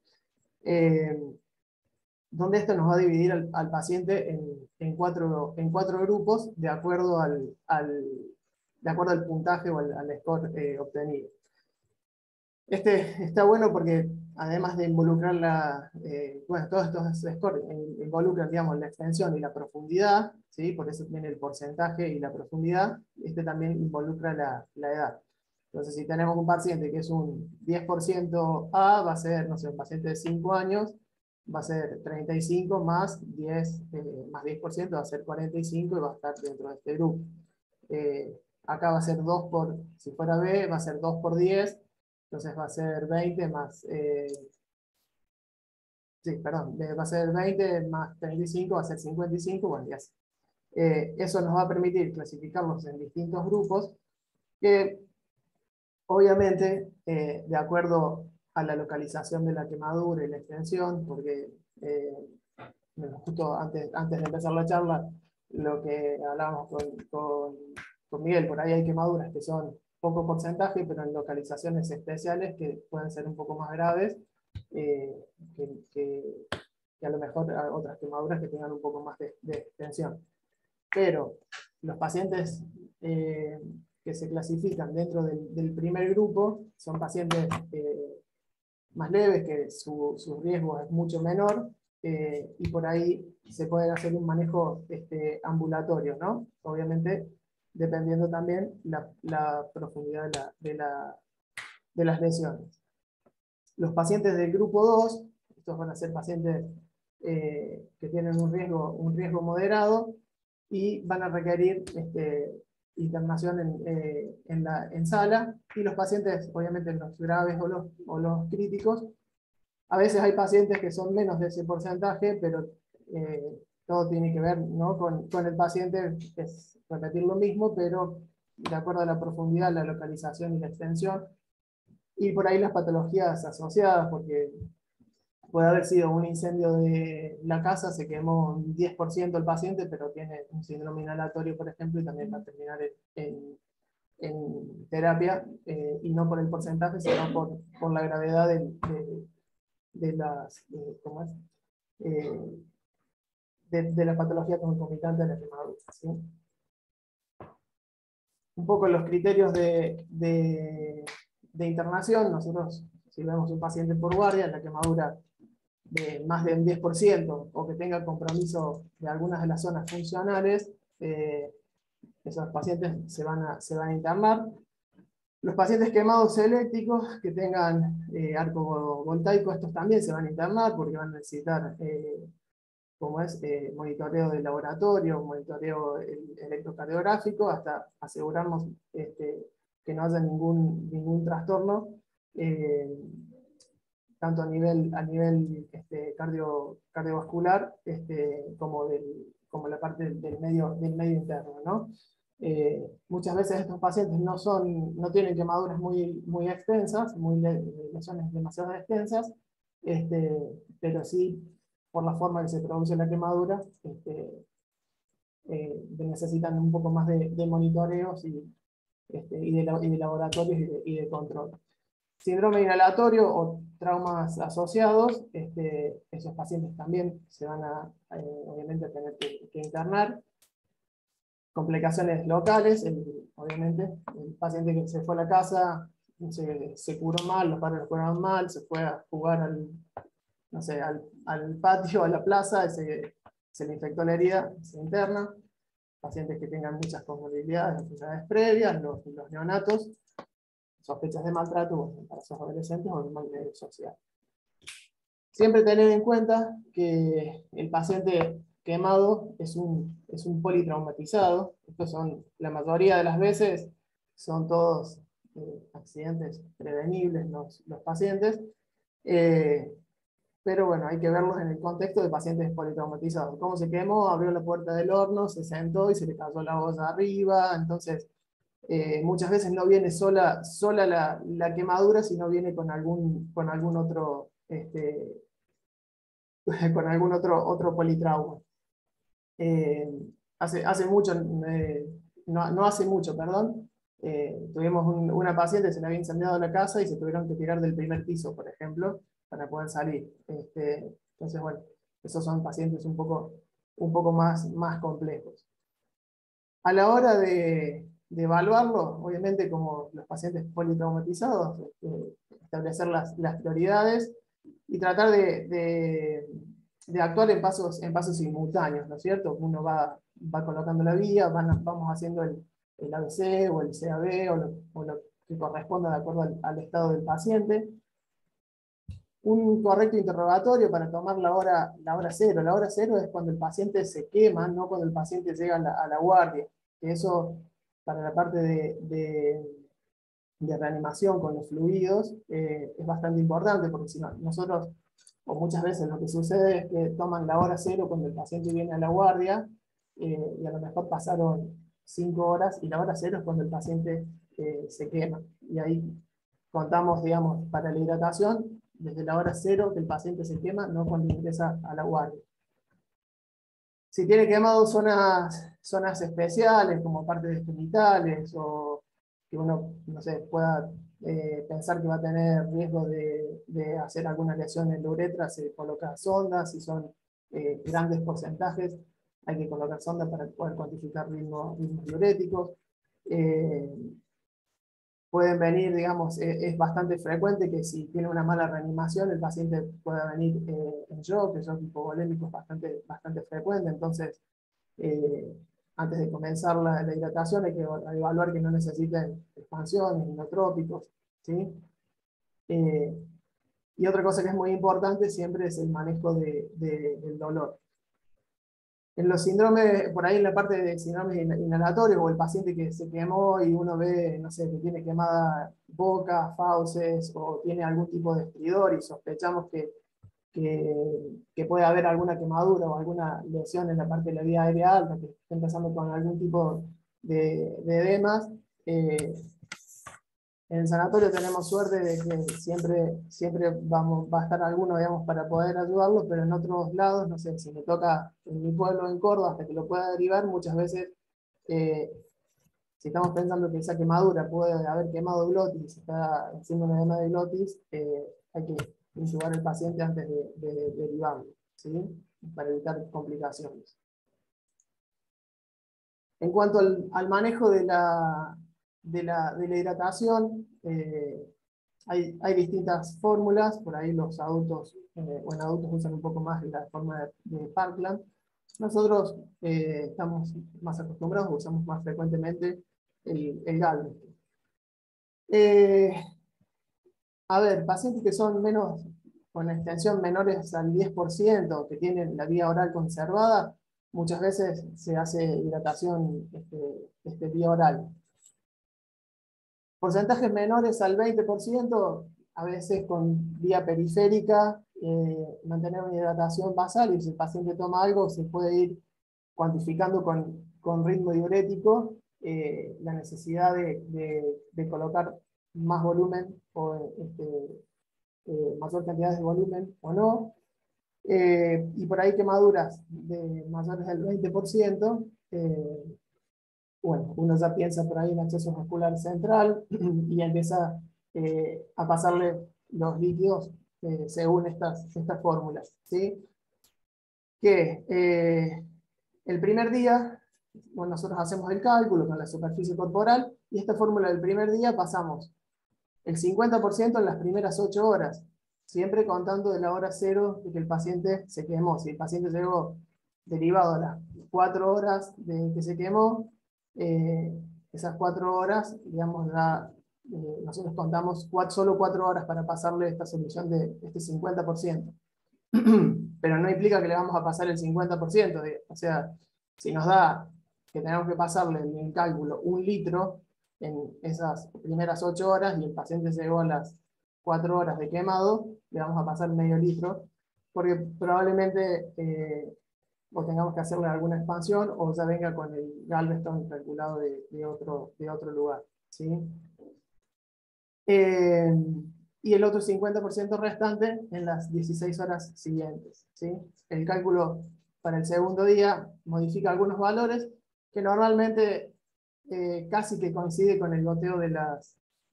Speaker 3: donde esto nos va a dividir al paciente en cuatro grupos de acuerdo al puntaje o al score obtenido. Este está bueno porque además de involucrar bueno, todos estos scores involucran, digamos, la extensión y la profundidad, ¿sí? Por eso viene el porcentaje y la profundidad. Este también involucra la edad. Entonces, si tenemos un paciente que es un 10% A, va a ser, no sé, un paciente de 5 años, va a ser 35 más 10%, va a ser 45 y va a estar dentro de este grupo. Acá va a ser 2 por, si fuera B, va a ser 2 por 10, entonces va a ser 20 más, sí, perdón, va a ser 20 más 35, va a ser 55, bueno, y así. Eso nos va a permitir clasificarlos en distintos grupos, que obviamente, de acuerdo a la localización de la quemadura y la extensión, porque bueno, justo antes de empezar la charla, lo que hablábamos con Miguel, por ahí hay quemaduras que son poco porcentaje, pero en localizaciones especiales que pueden ser un poco más graves, que a lo mejor otras quemaduras que tengan un poco más de extensión. Pero los pacientes que se clasifican dentro del primer grupo son pacientes más leves, que su riesgo es mucho menor, y por ahí se puede hacer un manejo ambulatorio, ¿no? Obviamente, dependiendo también la profundidad de las lesiones. Los pacientes del grupo 2, estos van a ser pacientes que tienen un riesgo moderado y van a requerir internación en sala, y los pacientes, obviamente los graves o los críticos, a veces hay pacientes que son menos de ese porcentaje, pero todo tiene que ver, ¿no? con el paciente, es repetir lo mismo, pero de acuerdo a la profundidad, la localización y la extensión, y por ahí las patologías asociadas, porque puede haber sido un incendio de la casa, se quemó un 10% el paciente, pero tiene un síndrome inhalatorio, por ejemplo, y también va a terminar en terapia, y no por el porcentaje, sino por la gravedad de la patología concomitante de la quemadura, ¿sí? Un poco los criterios de internación. Nosotros, si vemos un paciente por guardia, la quemadura de más de un 10%, o que tenga compromiso de algunas de las zonas funcionales, esos pacientes se van a internar. Los pacientes quemados eléctricos que tengan arco voltaico, estos también se van a internar porque van a necesitar monitoreo de laboratorio, monitoreo electrocardiográfico, hasta asegurarnos que no haya ningún trastorno, tanto a nivel cardiovascular, como la parte del medio interno, ¿no? Muchas veces estos pacientes no tienen quemaduras muy extensas, lesiones demasiado extensas, pero sí, por la forma que se produce la quemadura, necesitan un poco más de monitoreos y de laboratorios y de control. Síndrome inhalatorio o traumas asociados, esos pacientes también se van a obviamente tener que internar. Complicaciones locales, obviamente, el paciente que se fue a la casa, se curó mal, los padres lo curaron mal, se fue a jugar al patio, a la plaza, se le infectó la herida, se interna. Pacientes que tengan muchas comorbilidades, enfermedades previas, los neonatos, sospechas de maltrato, para esos adolescentes, o de maltrato social. Siempre tener en cuenta que el paciente quemado es un politraumatizado. Estos son, la mayoría de las veces, son todos accidentes prevenibles los pacientes. Pero bueno, hay que verlos en el contexto de pacientes politraumatizados. ¿Cómo se quemó? Abrió la puerta del horno, se sentó y se le cayó la olla arriba. Entonces, muchas veces no viene sola la quemadura, sino viene con algún otro, con algún otro politrauma. Hace mucho, no hace mucho, perdón, tuvimos una paciente, se le había incendiado la casa y se tuvieron que tirar del primer piso, por ejemplo, para poder salir. Entonces, bueno, esos son pacientes un poco más complejos. A la hora de evaluarlo, obviamente como los pacientes politraumatizados, establecer las prioridades y tratar de actuar en pasos simultáneos, ¿no es cierto? Uno va colocando la vía, vamos haciendo el ABC o el CAB o lo que corresponda de acuerdo al estado del paciente. Un correcto interrogatorio para tomar la hora cero. La hora cero es cuando el paciente se quema, no cuando el paciente llega a la guardia. Que eso, para la parte de reanimación con los fluidos, es bastante importante, porque si no, nosotros, o muchas veces lo que sucede es que toman la hora cero cuando el paciente viene a la guardia, y a lo mejor pasaron 5 horas, y la hora cero es cuando el paciente se quema. Y ahí contamos, digamos, para la hidratación, desde la hora cero que el paciente se quema, no cuando ingresa a la guardia. Si tiene quemado zonas especiales, como partes genitales, o que uno, no sé, pueda pensar que va a tener riesgo de hacer alguna lesión en la uretra, se coloca sondas. Si son grandes porcentajes, hay que colocar sondas para poder cuantificar ritmos diuréticos. Pueden venir, digamos, es bastante frecuente que si tiene una mala reanimación, el paciente pueda venir en shock. El shock hipovolémico es bastante frecuente. Entonces, antes de comenzar la hidratación, hay que evaluar que no necesiten expansiones, inotrópicos, ¿sí? Y otra cosa que es muy importante siempre es el manejo del dolor. En los síndromes, por ahí en la parte de síndromes inhalatorios, o el paciente que se quemó y uno ve, no sé, que tiene quemada boca, fauces, o tiene algún tipo de estridor y sospechamos que puede haber alguna quemadura o alguna lesión en la parte de la vía aérea alta, que esté empezando con algún tipo de edemas. En el sanatorio tenemos suerte de que siempre va a estar alguno, digamos, para poder ayudarlo, pero en otros lados, no sé, si me toca en mi pueblo, en Córdoba, hasta que lo pueda derivar, muchas veces, si estamos pensando que esa quemadura puede haber quemado glotis, está haciendo un edema de glotis, hay que intubar al paciente antes de derivarlo, ¿sí? Para evitar complicaciones. En cuanto al manejo de la hidratación, hay distintas fórmulas. Por ahí los adultos, o en adultos usan un poco más la forma de Parkland. Nosotros estamos más acostumbrados, usamos más frecuentemente el Galveston. A ver, pacientes que son con extensión menores al 10%, que tienen la vía oral conservada, muchas veces se hace hidratación vía oral. Porcentajes menores al 20%, a veces con vía periférica, mantener una hidratación basal, y si el paciente toma algo, se puede ir cuantificando con ritmo diurético la necesidad de colocar más volumen o mayor cantidad de volumen o no. Y por ahí quemaduras de mayores del 20%, bueno, uno ya piensa por ahí en acceso vascular central y empieza a pasarle los líquidos según estas fórmulas, ¿sí? Que el primer día, bueno, nosotros hacemos el cálculo con la superficie corporal, y esta fórmula del primer día pasamos el 50% en las primeras 8 horas, siempre contando de la hora cero de que el paciente se quemó. Si el paciente llegó derivado a las 4 horas de que se quemó, esas 4 horas, digamos, nosotros contamos solo 4 horas para pasarle esta solución de este 50%. pero no implica que le vamos a pasar el 50%. O sea, si nos da que tenemos que pasarle en el cálculo 1 litro en esas primeras 8 horas y el paciente llegó a las 4 horas de quemado, le vamos a pasar medio litro, porque probablemente o tengamos que hacerle alguna expansión o ya venga con el Galveston calculado de otro lugar, ¿sí? Y el otro 50% restante en las 16 horas siguientes, ¿sí? El cálculo para el segundo día modifica algunos valores que normalmente casi que coincide con el goteo del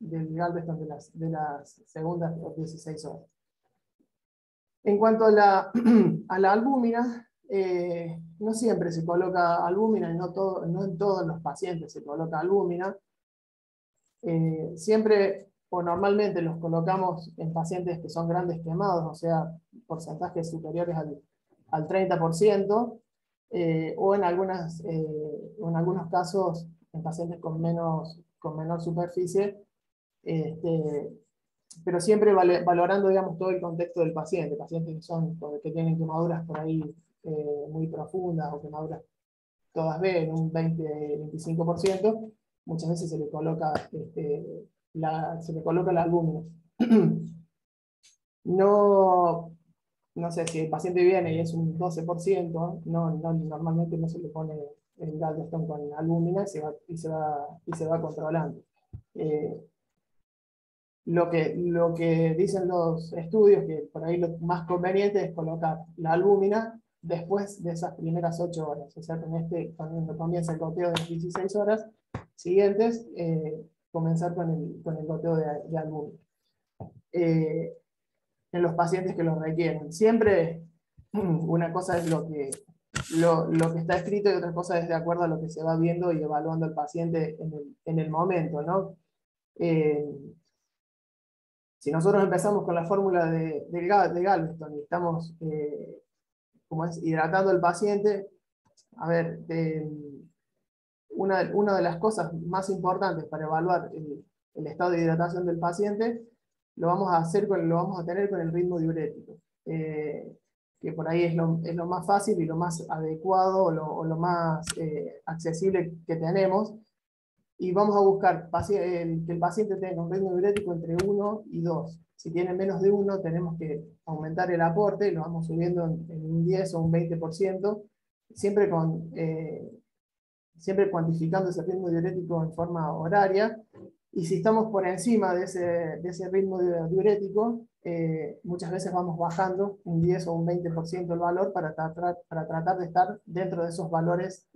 Speaker 3: Galveston de las segundas 16 horas. En cuanto a la albúmina, no siempre se coloca albúmina, y no en todos los pacientes se coloca albúmina. Siempre o normalmente los colocamos en pacientes que son grandes quemados, o sea, porcentajes superiores al 30%, o en algunos casos en pacientes con menor superficie, pero siempre valorando, digamos, todo el contexto del paciente, pacientes que tienen quemaduras por ahí muy profundas o quemaduras todas B en un 20-25%, muchas veces se le coloca la albúmina. No sé, si el paciente viene y es un 12%, normalmente no se le pone el Galveston con albúmina y se va controlando. Lo que dicen los estudios, que por ahí lo más conveniente es colocar la albúmina después de esas primeras 8 horas. O sea, cuando comienza el goteo de las 16 horas siguientes, comenzar con el goteo de albúmina. En los pacientes que lo requieren. Siempre una cosa es lo que está escrito y otra cosa es de acuerdo a lo que se va viendo y evaluando el paciente en el momento, ¿no? Si nosotros empezamos con la fórmula de Galveston y estamos hidratando al paciente, a ver, una de las cosas más importantes para evaluar el estado de hidratación del paciente lo vamos a tener con el ritmo diurético, que por ahí es lo más fácil y lo más adecuado o lo más accesible que tenemos. Y vamos a buscar que el paciente tenga un ritmo diurético entre 1 y 2. Si tiene menos de 1, tenemos que aumentar el aporte, lo vamos subiendo en un 10 o un 20%, siempre cuantificando ese ritmo diurético en forma horaria. Y si estamos por encima de ese ritmo diurético, muchas veces vamos bajando un 10 o un 20% el valor para tratar de estar dentro de esos valores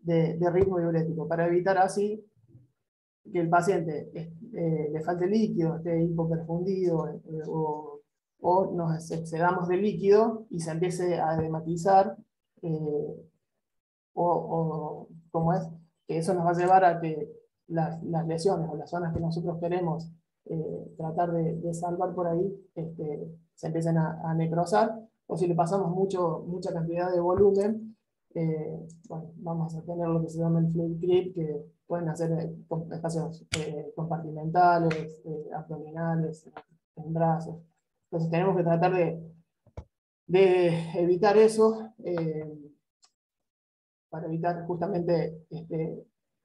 Speaker 3: de ritmo diurético, para evitar así que el paciente le falte líquido, esté hipoperfundido o nos excedamos de líquido y se empiece a edematizar, como es, que eso nos va a llevar a que las lesiones o las zonas que nosotros queremos tratar de salvar por ahí se empiecen a necrosar, o si le pasamos mucha cantidad de volumen, bueno, vamos a tener lo que se llama el fluid creep, que pueden hacer espacios compartimentales, abdominales, en brazos. Entonces tenemos que tratar de evitar eso, para evitar justamente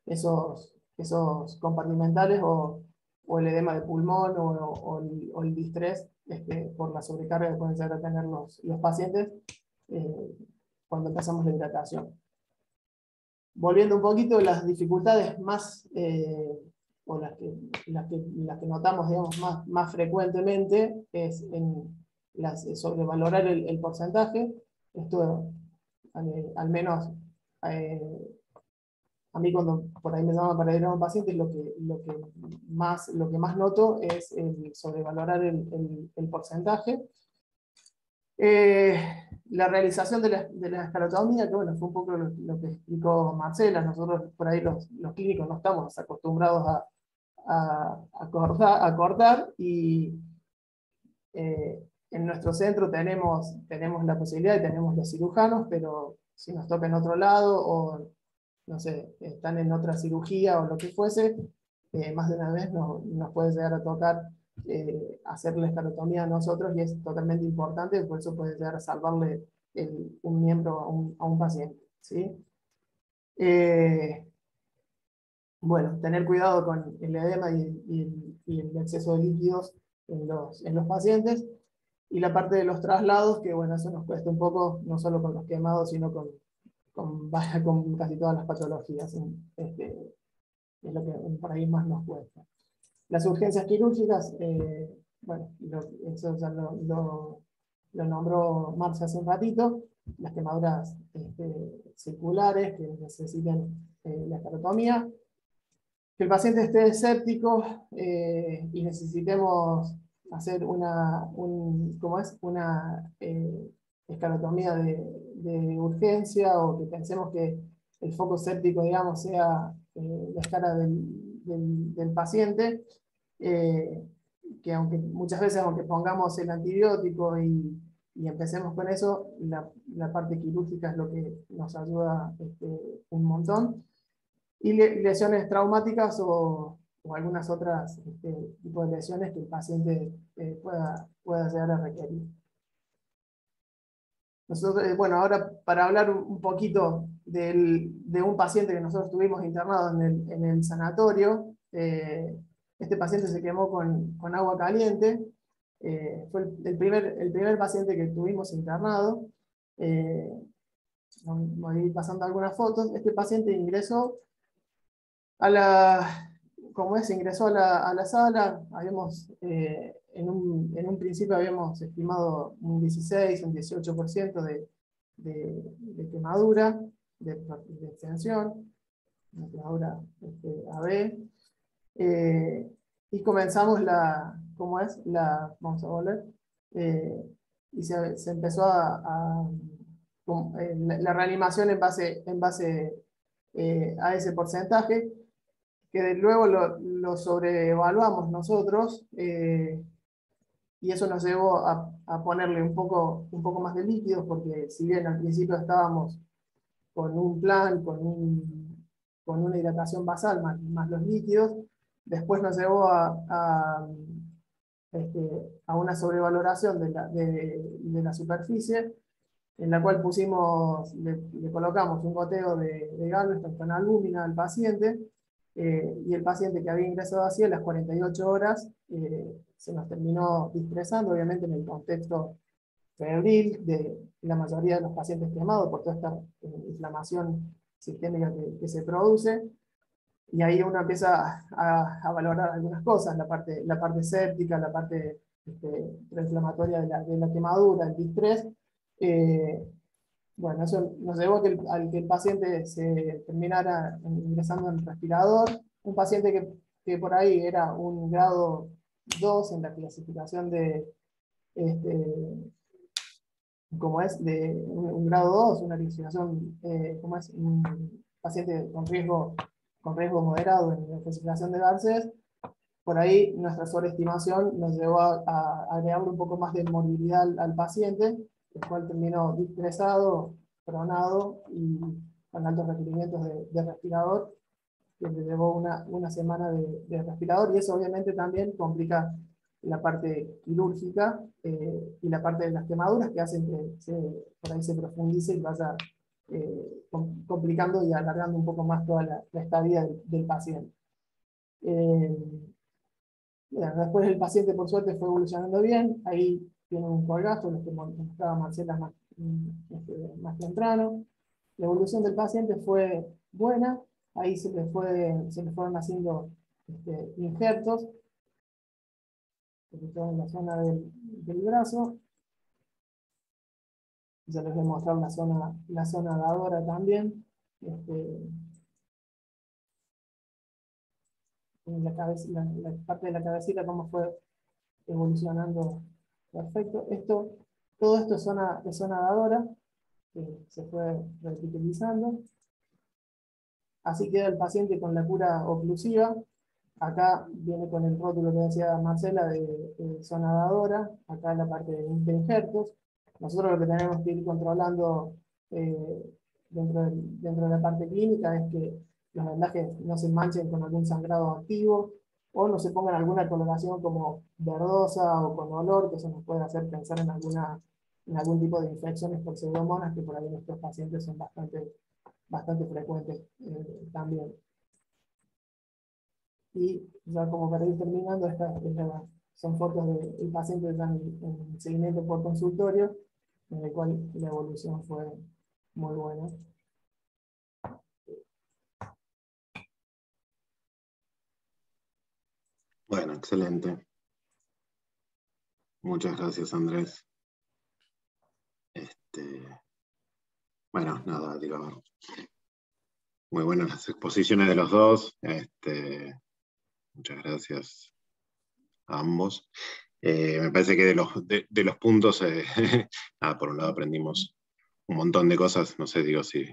Speaker 3: esos compartimentales o el edema de pulmón o el distrés por la sobrecarga que pueden llegar a tener los pacientes cuando empezamos la hidratación. Volviendo un poquito, las dificultades más, o las que notamos, digamos, más frecuentemente es sobrevalorar el porcentaje. Esto, al menos a mí cuando por ahí me llaman para ir a un paciente, lo que más noto es el sobrevalorar el porcentaje. La realización de la esclerotomía, que bueno, fue un poco lo que explicó Marcela. Nosotros por ahí los clínicos no estamos acostumbrados a cortar, y en nuestro centro tenemos la posibilidad y tenemos los cirujanos, pero si nos toca en otro lado o no sé, están en otra cirugía o lo que fuese, más de una vez nos puede llegar a tocar hacer la esclerotomía a nosotros, y es totalmente importante, por eso puede llegar a salvarle un miembro a un paciente, ¿sí? Bueno, tener cuidado con el edema y el exceso de líquidos en los pacientes. Y la parte de los traslados, que bueno, eso nos cuesta un poco, no solo con los quemados, sino con casi todas las patologías. Es lo que por ahí más nos cuesta. Las urgencias quirúrgicas, bueno, eso ya lo nombró Marcia hace un ratito, las quemaduras circulares que necesitan la esclerotomía. Que el paciente esté escéptico y necesitemos hacer una esclerotomía de urgencia, o que pensemos que el foco séptico, digamos, sea la escala del paciente, que aunque muchas veces, aunque pongamos el antibiótico y empecemos con eso, la parte quirúrgica es lo que nos ayuda un montón. Y lesiones traumáticas o algunas otras tipos de lesiones que el paciente pueda llegar a requerir. Nosotros, bueno, ahora para hablar un poquito de un paciente que nosotros tuvimos internado en el sanatorio, este paciente se quemó con agua caliente, fue el primer paciente que tuvimos internado. Voy a ir pasando algunas fotos. Este paciente ingresó ingresó a la sala. En un principio habíamos estimado un 16, un 18% de quemadura, de extensión, una quemadura AB. Y comenzamos vamos a volver, y se empezó la reanimación en base a ese porcentaje, que luego lo sobrevaluamos nosotros, y eso nos llevó a ponerle un poco más de líquidos, porque si bien al principio estábamos con un plan, con una hidratación basal más los líquidos, después nos llevó a una sobrevaloración de la superficie, en la cual le colocamos un goteo de Galveston con albúmina al paciente, y el paciente que había ingresado así a las 48 horas se nos terminó dispersando, obviamente en el contexto febril de la mayoría de los pacientes quemados por toda esta inflamación sistémica que se produce. Y ahí uno empieza a valorar algunas cosas, la parte séptica, la parte preinflamatoria de la quemadura, el distrés. Bueno, eso nos llevó al que el paciente se terminara ingresando en el respirador. Un paciente que por ahí era un grado 2 en la clasificación de un grado 2, una clasificación, un paciente con riesgo moderado en la clasificación de Garces. Por ahí nuestra sobreestimación nos llevó a agregarle un poco más de morbilidad al paciente, el cual terminó dispresado, pronado y con altos requerimientos de respirador, que le llevó una semana de respirador, y eso obviamente también complica la parte quirúrgica y la parte de las quemaduras, que hacen que por ahí se profundice y vaya complicando y alargando un poco más toda la estadía del paciente. Después el paciente, por suerte, fue evolucionando bien. Ahí tiene un colgajo, lo que mostraba Marcela más temprano. La evolución del paciente fue buena. Ahí se le fueron haciendo injertos, sobre todo en la zona del brazo. Ya les voy a mostrar la zona dadora también. En la parte de la cabecita, cómo fue evolucionando. Perfecto. Todo esto es zona dadora, que se fue reutilizando. Así queda el paciente con la cura oclusiva. Acá viene con el rótulo que decía Marcela de zona dadora. Acá la parte de injertos. Nosotros lo que tenemos que ir controlando dentro de la parte clínica es que los vendajes no se manchen con algún sangrado activo, o no se pongan alguna coloración como verdosa o con olor, que eso nos puede hacer pensar en algún tipo de infecciones por pseudomonas, que por ahí en estos pacientes son bastante frecuentes también. Y ya como para ir terminando, son fotos del paciente ya en seguimiento por consultorio, en el cual la evolución fue muy buena.
Speaker 1: Bueno, excelente. Muchas gracias, Andrés. Bueno, nada, digo, muy buenas las exposiciones de los dos. Muchas gracias a ambos. Me parece que de los puntos, por un lado aprendimos un montón de cosas, no sé, digo, si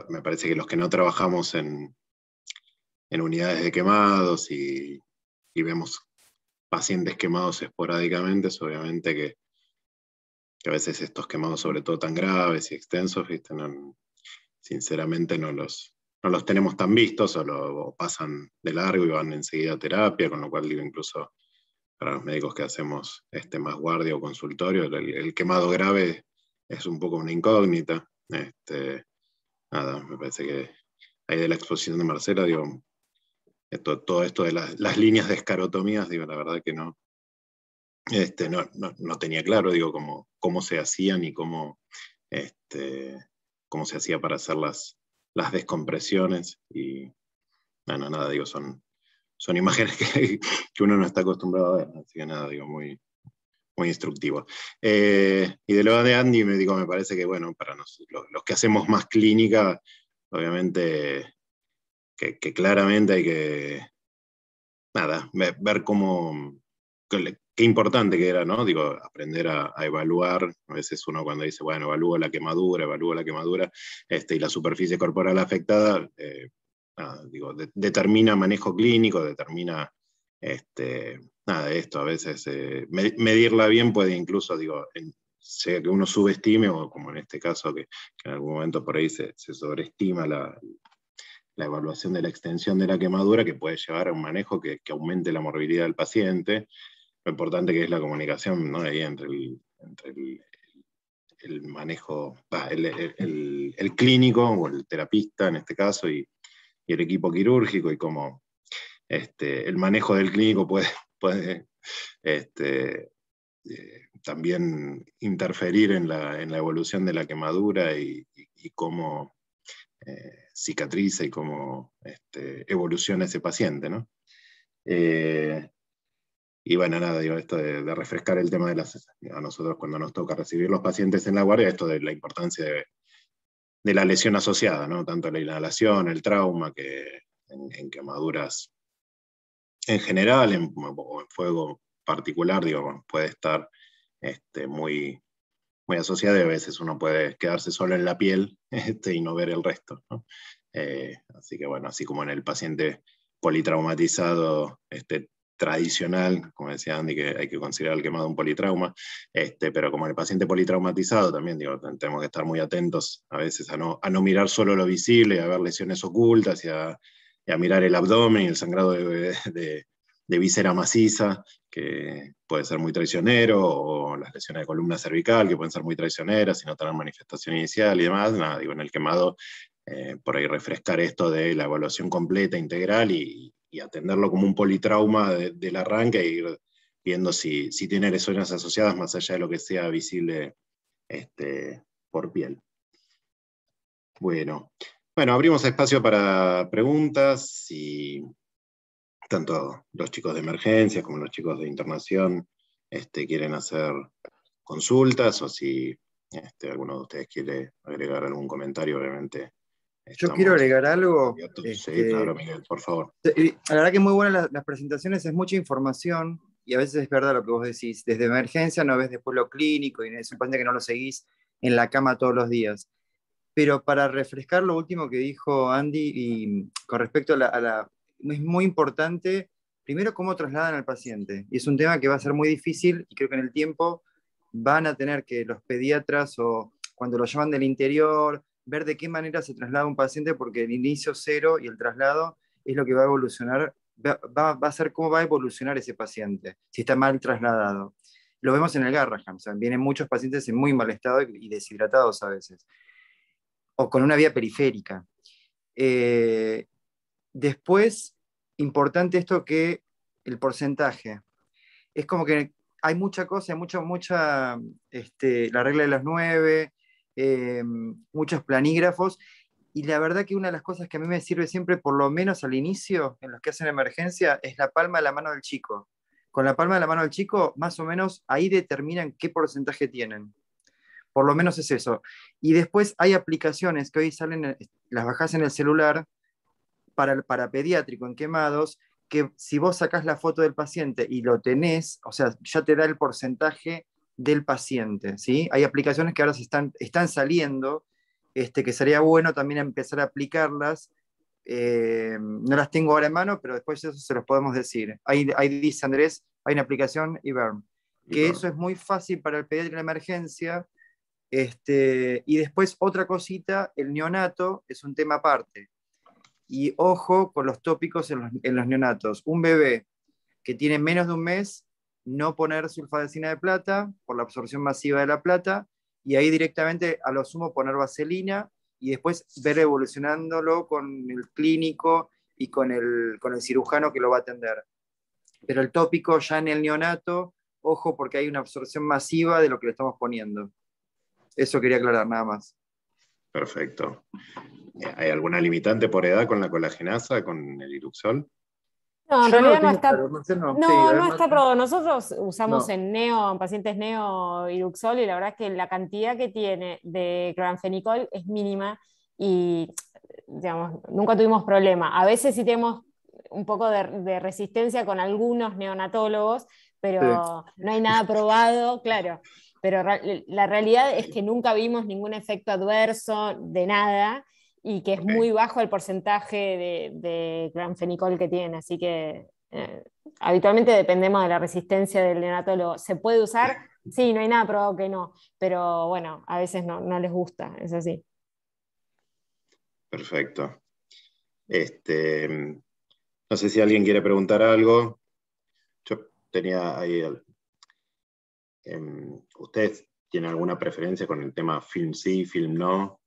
Speaker 1: me parece que los que no trabajamos en unidades de quemados y vemos pacientes quemados esporádicamente, es obviamente que a veces estos quemados, sobre todo tan graves y extensos, ¿viste? Sinceramente no los tenemos tan vistos o pasan de largo y van enseguida a terapia, con lo cual digo, incluso para los médicos que hacemos más guardia o consultorio, el quemado grave es un poco una incógnita. Nada, me parece que ahí de la exposición de Marcela, digo, todo esto de las líneas de escarotomías, digo, la verdad que no tenía claro, digo, cómo se hacían y cómo se hacía para hacer las descompresiones. Y nada, digo, son imágenes que uno no está acostumbrado a ver, así que nada, digo, muy, muy instructivo. Y de lo de Andy, me parece que, bueno, para los que hacemos más clínica, obviamente que claramente hay que, nada, ver cómo, qué importante que era, ¿no? Digo, aprender a evaluar. A veces uno cuando dice, bueno, evalúo la quemadura, y la superficie corporal afectada, nada, digo, determina manejo clínico, determina, nada, esto a veces, medirla bien puede incluso, digo, sea que uno subestime, o como en este caso, que en algún momento por ahí se sobreestima la evaluación de la extensión de la quemadura, que puede llevar a un manejo que aumente la morbilidad del paciente. Lo importante que es la comunicación, ¿no? Ahí entre el manejo, el clínico o el terapista en este caso y el equipo quirúrgico, y cómo el manejo del clínico puede también interferir en la evolución de la quemadura y cómo cicatriza y cómo evoluciona ese paciente, ¿no? Y bueno, nada, digo, esto de refrescar el tema a nosotros cuando nos toca recibir los pacientes en la guardia, esto de la importancia de la lesión asociada, ¿no? Tanto la inhalación, el trauma, que en quemaduras en general, o en fuego particular, digo, bueno, puede estar muy, muy asociada, y a veces uno puede quedarse solo en la piel y no ver el resto, ¿no? Así que bueno, así como en el paciente politraumatizado tradicional, como decía Andy, que hay que considerar el quemado un politrauma, pero como en el paciente politraumatizado también, digo, tenemos que estar muy atentos a veces a no mirar solo lo visible, a ver lesiones ocultas y a mirar el abdomen y el sangrado de víscera maciza, que puede ser muy traicionero, o las lesiones de columna cervical, que pueden ser muy traicioneras y no tener manifestación inicial y demás. Nada, digo, en el quemado, por ahí refrescar esto de la evaluación completa, integral, y atenderlo como un politrauma del arranque, e ir viendo si tiene lesiones asociadas más allá de lo que sea visible por piel. Bueno, abrimos espacio para preguntas, y tanto los chicos de emergencias como los chicos de internación quieren hacer consultas, o si alguno de ustedes quiere agregar algún comentario, obviamente.
Speaker 4: Yo quiero agregar algo.
Speaker 1: Sí, claro, Miguel, por favor.
Speaker 4: La verdad que muy buenas las presentaciones, es mucha información, y a veces es verdad lo que vos decís. Desde emergencia no ves después lo clínico, y es un paciente que no lo seguís en la cama todos los días. Pero para refrescar lo último que dijo Andy, y con respecto es muy importante, primero, cómo trasladan al paciente. Y es un tema que va a ser muy difícil, y creo que en el tiempo van a tener que los pediatras, o cuando lo llevan del interior, ver de qué manera se traslada un paciente, porque el inicio cero y el traslado es lo que va a evolucionar va a ser cómo va a evolucionar ese paciente, si está mal trasladado. Lo vemos en el Garrahan, o sea, vienen muchos pacientes en muy mal estado y deshidratados a veces, o con una vía periférica. Después, importante esto que el porcentaje. Es como que hay mucha cosa, hay la regla de los 9, muchos planígrafos, y la verdad que una de las cosas que a mí me sirve siempre, por lo menos al inicio, en los que hacen emergencia, es la palma de la mano del chico. Con la palma de la mano del chico, más o menos, ahí determinan qué porcentaje tienen. Por lo menos es eso. Y después hay aplicaciones que hoy salen, las bajás en el celular, para pediátrico en quemados, que si vos sacás la foto del paciente y lo tenés, o sea, ya te da el porcentaje del paciente, ¿sí? Hay aplicaciones que ahora están saliendo, que sería bueno también empezar a aplicarlas. No las tengo ahora en mano, pero después eso se los podemos decir. Ahí dice Andrés, hay una aplicación IBERM, que eso es muy fácil para el pediatra de emergencia. Y después otra cosita, el neonato es un tema aparte. Y ojo con los tópicos en los neonatos. Un bebé que tiene menos de un mes, no poner sulfadecina de plata por la absorción masiva de la plata, y ahí directamente a lo sumo poner vaselina, y después ver evolucionándolo con el clínico y con el cirujano que lo va a atender. Pero el tópico ya en el neonato, ojo porque hay una absorción masiva de lo que le estamos poniendo. Eso quería aclarar nada más.
Speaker 1: Perfecto. ¿Hay alguna limitante por edad con la colagenasa, con el Iruxol?
Speaker 2: No, en
Speaker 4: Yo
Speaker 2: realidad no
Speaker 4: tengo
Speaker 2: está.
Speaker 4: claro, Marcelo.
Speaker 2: No,
Speaker 4: Sí,
Speaker 2: no está probado. Nosotros usamos
Speaker 4: No.
Speaker 2: en pacientes neo Iruxol, y la verdad es que la cantidad que tiene de cloranfenicol es mínima y, digamos, nunca tuvimos problema. A veces sí tenemos un poco de resistencia con algunos neonatólogos, pero no hay nada probado, claro. Pero la realidad es que nunca vimos ningún efecto adverso de nada, y que es muy bajo el porcentaje de cloranfenicol que tiene, así que habitualmente dependemos de la resistencia del neonatólogo. ¿Se puede usar? Sí, no hay nada probado que no, pero bueno, a veces no les gusta, es así.
Speaker 1: Perfecto. No sé si alguien quiere preguntar algo. Yo tenía ahí... ¿Ustedes tienen alguna preferencia con el tema film sí, film no?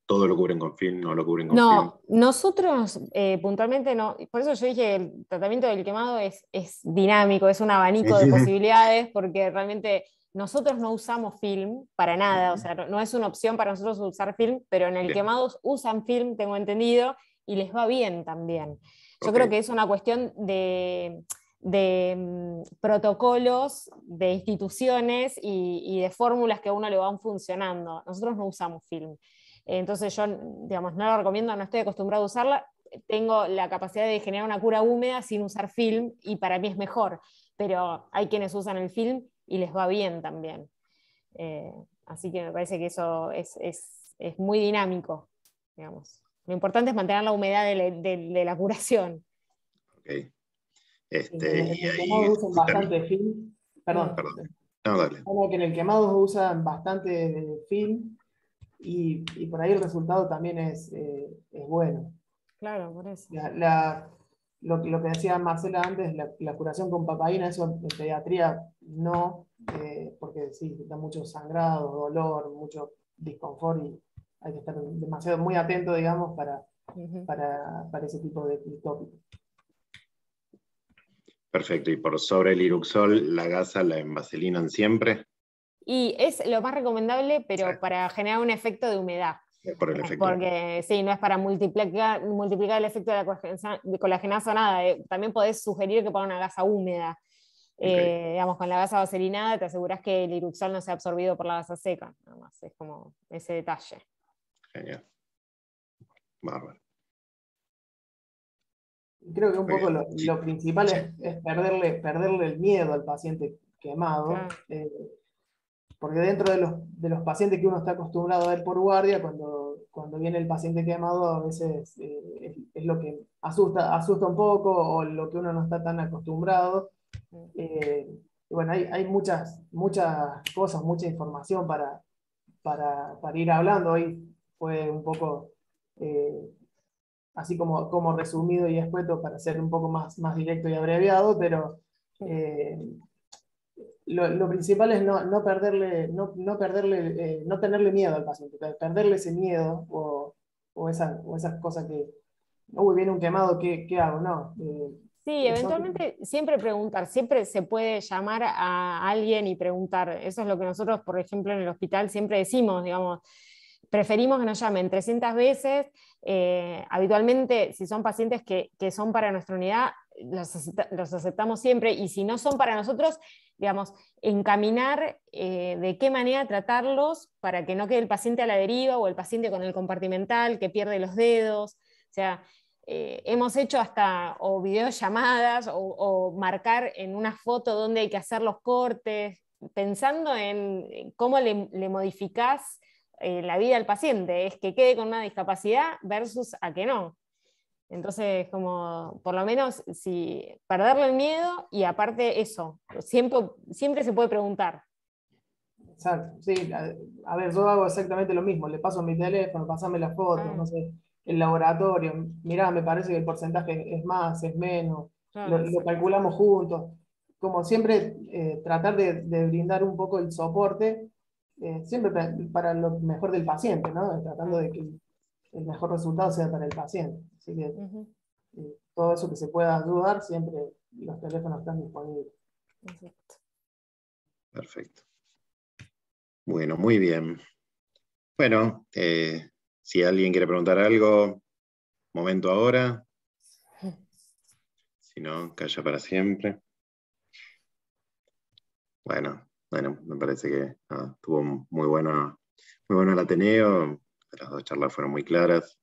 Speaker 1: ¿Todo lo cubren con film, no lo cubren con film?
Speaker 2: No, nosotros puntualmente no. Por eso yo dije, el tratamiento del quemado es dinámico, es un abanico de posibilidades, porque realmente nosotros no usamos film para nada, o sea, no es una opción para nosotros usar film, pero en el quemado usan film, tengo entendido, y les va bien también. Yo creo que es una cuestión de protocolos de instituciones y de fórmulas que a uno le van funcionando. Nosotros no usamos film. Entonces yo, digamos, no la recomiendo, no estoy acostumbrado a usarla. Tengo la capacidad de generar una cura húmeda sin usar film, y para mí es mejor, pero hay quienes usan el film y les va bien también. Así que me parece que eso es muy dinámico, digamos. Lo importante es mantener la humedad de la curación.
Speaker 1: Ok.
Speaker 3: En el quemado usan bastante film. Perdón.
Speaker 1: No, dale.
Speaker 3: Que en el quemado usan bastante film, y por ahí el resultado también es bueno.
Speaker 2: Claro, por eso.
Speaker 3: Lo que decía Marcela antes, la curación con papaína, eso en pediatría no, porque sí, da mucho sangrado, dolor, mucho disconfort, y hay que estar demasiado muy atento, digamos, para ese tipo de tópicos.
Speaker 1: Perfecto. Y por sobre el Iruxol, la gasa la envaselinan siempre.
Speaker 2: Y es lo más recomendable, pero
Speaker 1: Sí.
Speaker 2: para generar un efecto de humedad.
Speaker 1: Por el efecto.
Speaker 2: Porque sí, no es para multiplicar el efecto de la colagenasa o nada. También podés sugerir que pongan una gasa húmeda. Digamos, con la gasa vaselinada te aseguras que el Iruxol no sea absorbido por la gasa seca. Nada más, es como ese detalle.
Speaker 1: Genial. Bárbaro.
Speaker 3: Creo que un poco lo principal es perderle el miedo al paciente quemado. Claro. Porque dentro de los pacientes que uno está acostumbrado a ver por guardia, cuando viene el paciente quemado, a veces es lo que asusta un poco, o lo que uno no está tan acostumbrado. Y bueno, hay muchas cosas, mucha información para ir hablando. Hoy fue un poco así como resumido y escueto para ser un poco más directo y abreviado, pero lo principal es no tenerle miedo al paciente, perderle ese miedo o esas cosas que, uy, viene un quemado, ¿qué hago? No.
Speaker 2: Sí, eventualmente siempre preguntar, siempre se puede llamar a alguien y preguntar. Eso es lo que nosotros, por ejemplo, en el hospital siempre decimos, digamos, preferimos que nos llamen 300 veces. Habitualmente, si son pacientes que son para nuestra unidad, los aceptamos siempre, y si no son para nosotros, digamos, encaminar de qué manera tratarlos para que no quede el paciente a la deriva o el paciente con el compartimental que pierde los dedos. O sea, hemos hecho hasta o videollamadas o marcar en una foto dónde hay que hacer los cortes, pensando en cómo le modificás la vida al paciente, es que quede con una discapacidad versus a que no. Entonces, como por lo menos si perderle el miedo, y aparte eso, siempre se puede preguntar.
Speaker 3: Exacto, sí. A ver, yo hago exactamente lo mismo, le paso mi teléfono, pasame las fotos, no sé, el laboratorio, mirá, me parece que el porcentaje es más, es menos,
Speaker 2: Claro,
Speaker 3: lo calculamos juntos. Como siempre, tratar de brindar un poco el soporte, siempre para lo mejor del paciente, ¿no? Tratando de que el mejor resultado sea para el paciente. Así que todo eso que se pueda ayudar, siempre los teléfonos están disponibles.
Speaker 2: Exacto.
Speaker 1: Perfecto. Bueno, muy bien. Bueno, si alguien quiere preguntar algo, momento ahora. Si no, calla para siempre. Bueno, me parece que estuvo muy bueno el Ateneo. Las dos charlas fueron muy claras.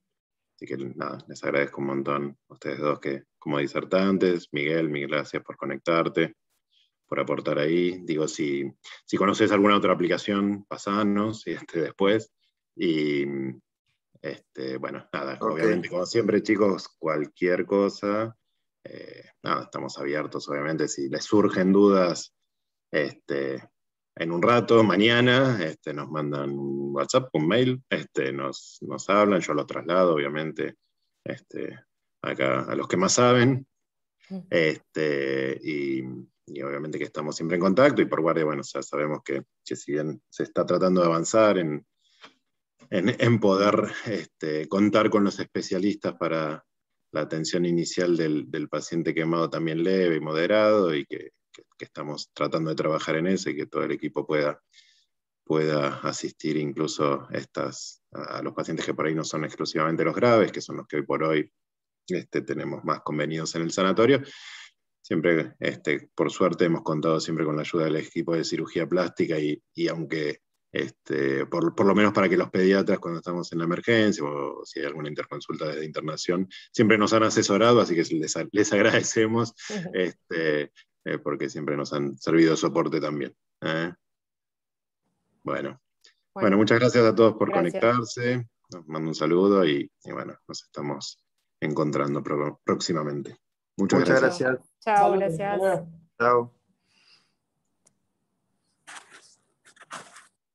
Speaker 1: Así que nada, les agradezco un montón a ustedes dos que, como disertantes. Miguel, gracias por conectarte, por aportar ahí. Digo, si conoces alguna otra aplicación, pasanos después. Y bueno, nada,
Speaker 4: Ok.
Speaker 1: obviamente, como siempre, chicos, cualquier cosa, nada, estamos abiertos, obviamente, si les surgen dudas, en un rato, mañana, nos mandan un WhatsApp, un mail, nos hablan, yo lo traslado, obviamente, acá a los que más saben, y obviamente que estamos siempre en contacto, y por guardia, bueno, ya sabemos que si bien se está tratando de avanzar en poder contar con los especialistas para la atención inicial del paciente quemado también leve y moderado, y que estamos tratando de trabajar en eso, y que todo el equipo pueda asistir incluso a los pacientes que por ahí no son exclusivamente los graves, que son los que hoy por hoy tenemos más convenidos en el sanatorio. Siempre, por suerte, hemos contado siempre con la ayuda del equipo de cirugía plástica, y aunque por lo menos para que los pediatras, cuando estamos en la emergencia o si hay alguna interconsulta desde internación, siempre nos han asesorado, así que les agradecemos, porque siempre nos han servido de soporte también. Bueno, muchas gracias a todos por conectarse. Nos mando un saludo y bueno, nos estamos encontrando próximamente. Muchas gracias.
Speaker 4: Gracias.
Speaker 2: Chao,
Speaker 3: Saludos,
Speaker 2: gracias.
Speaker 3: hasta luego.
Speaker 4: Chao.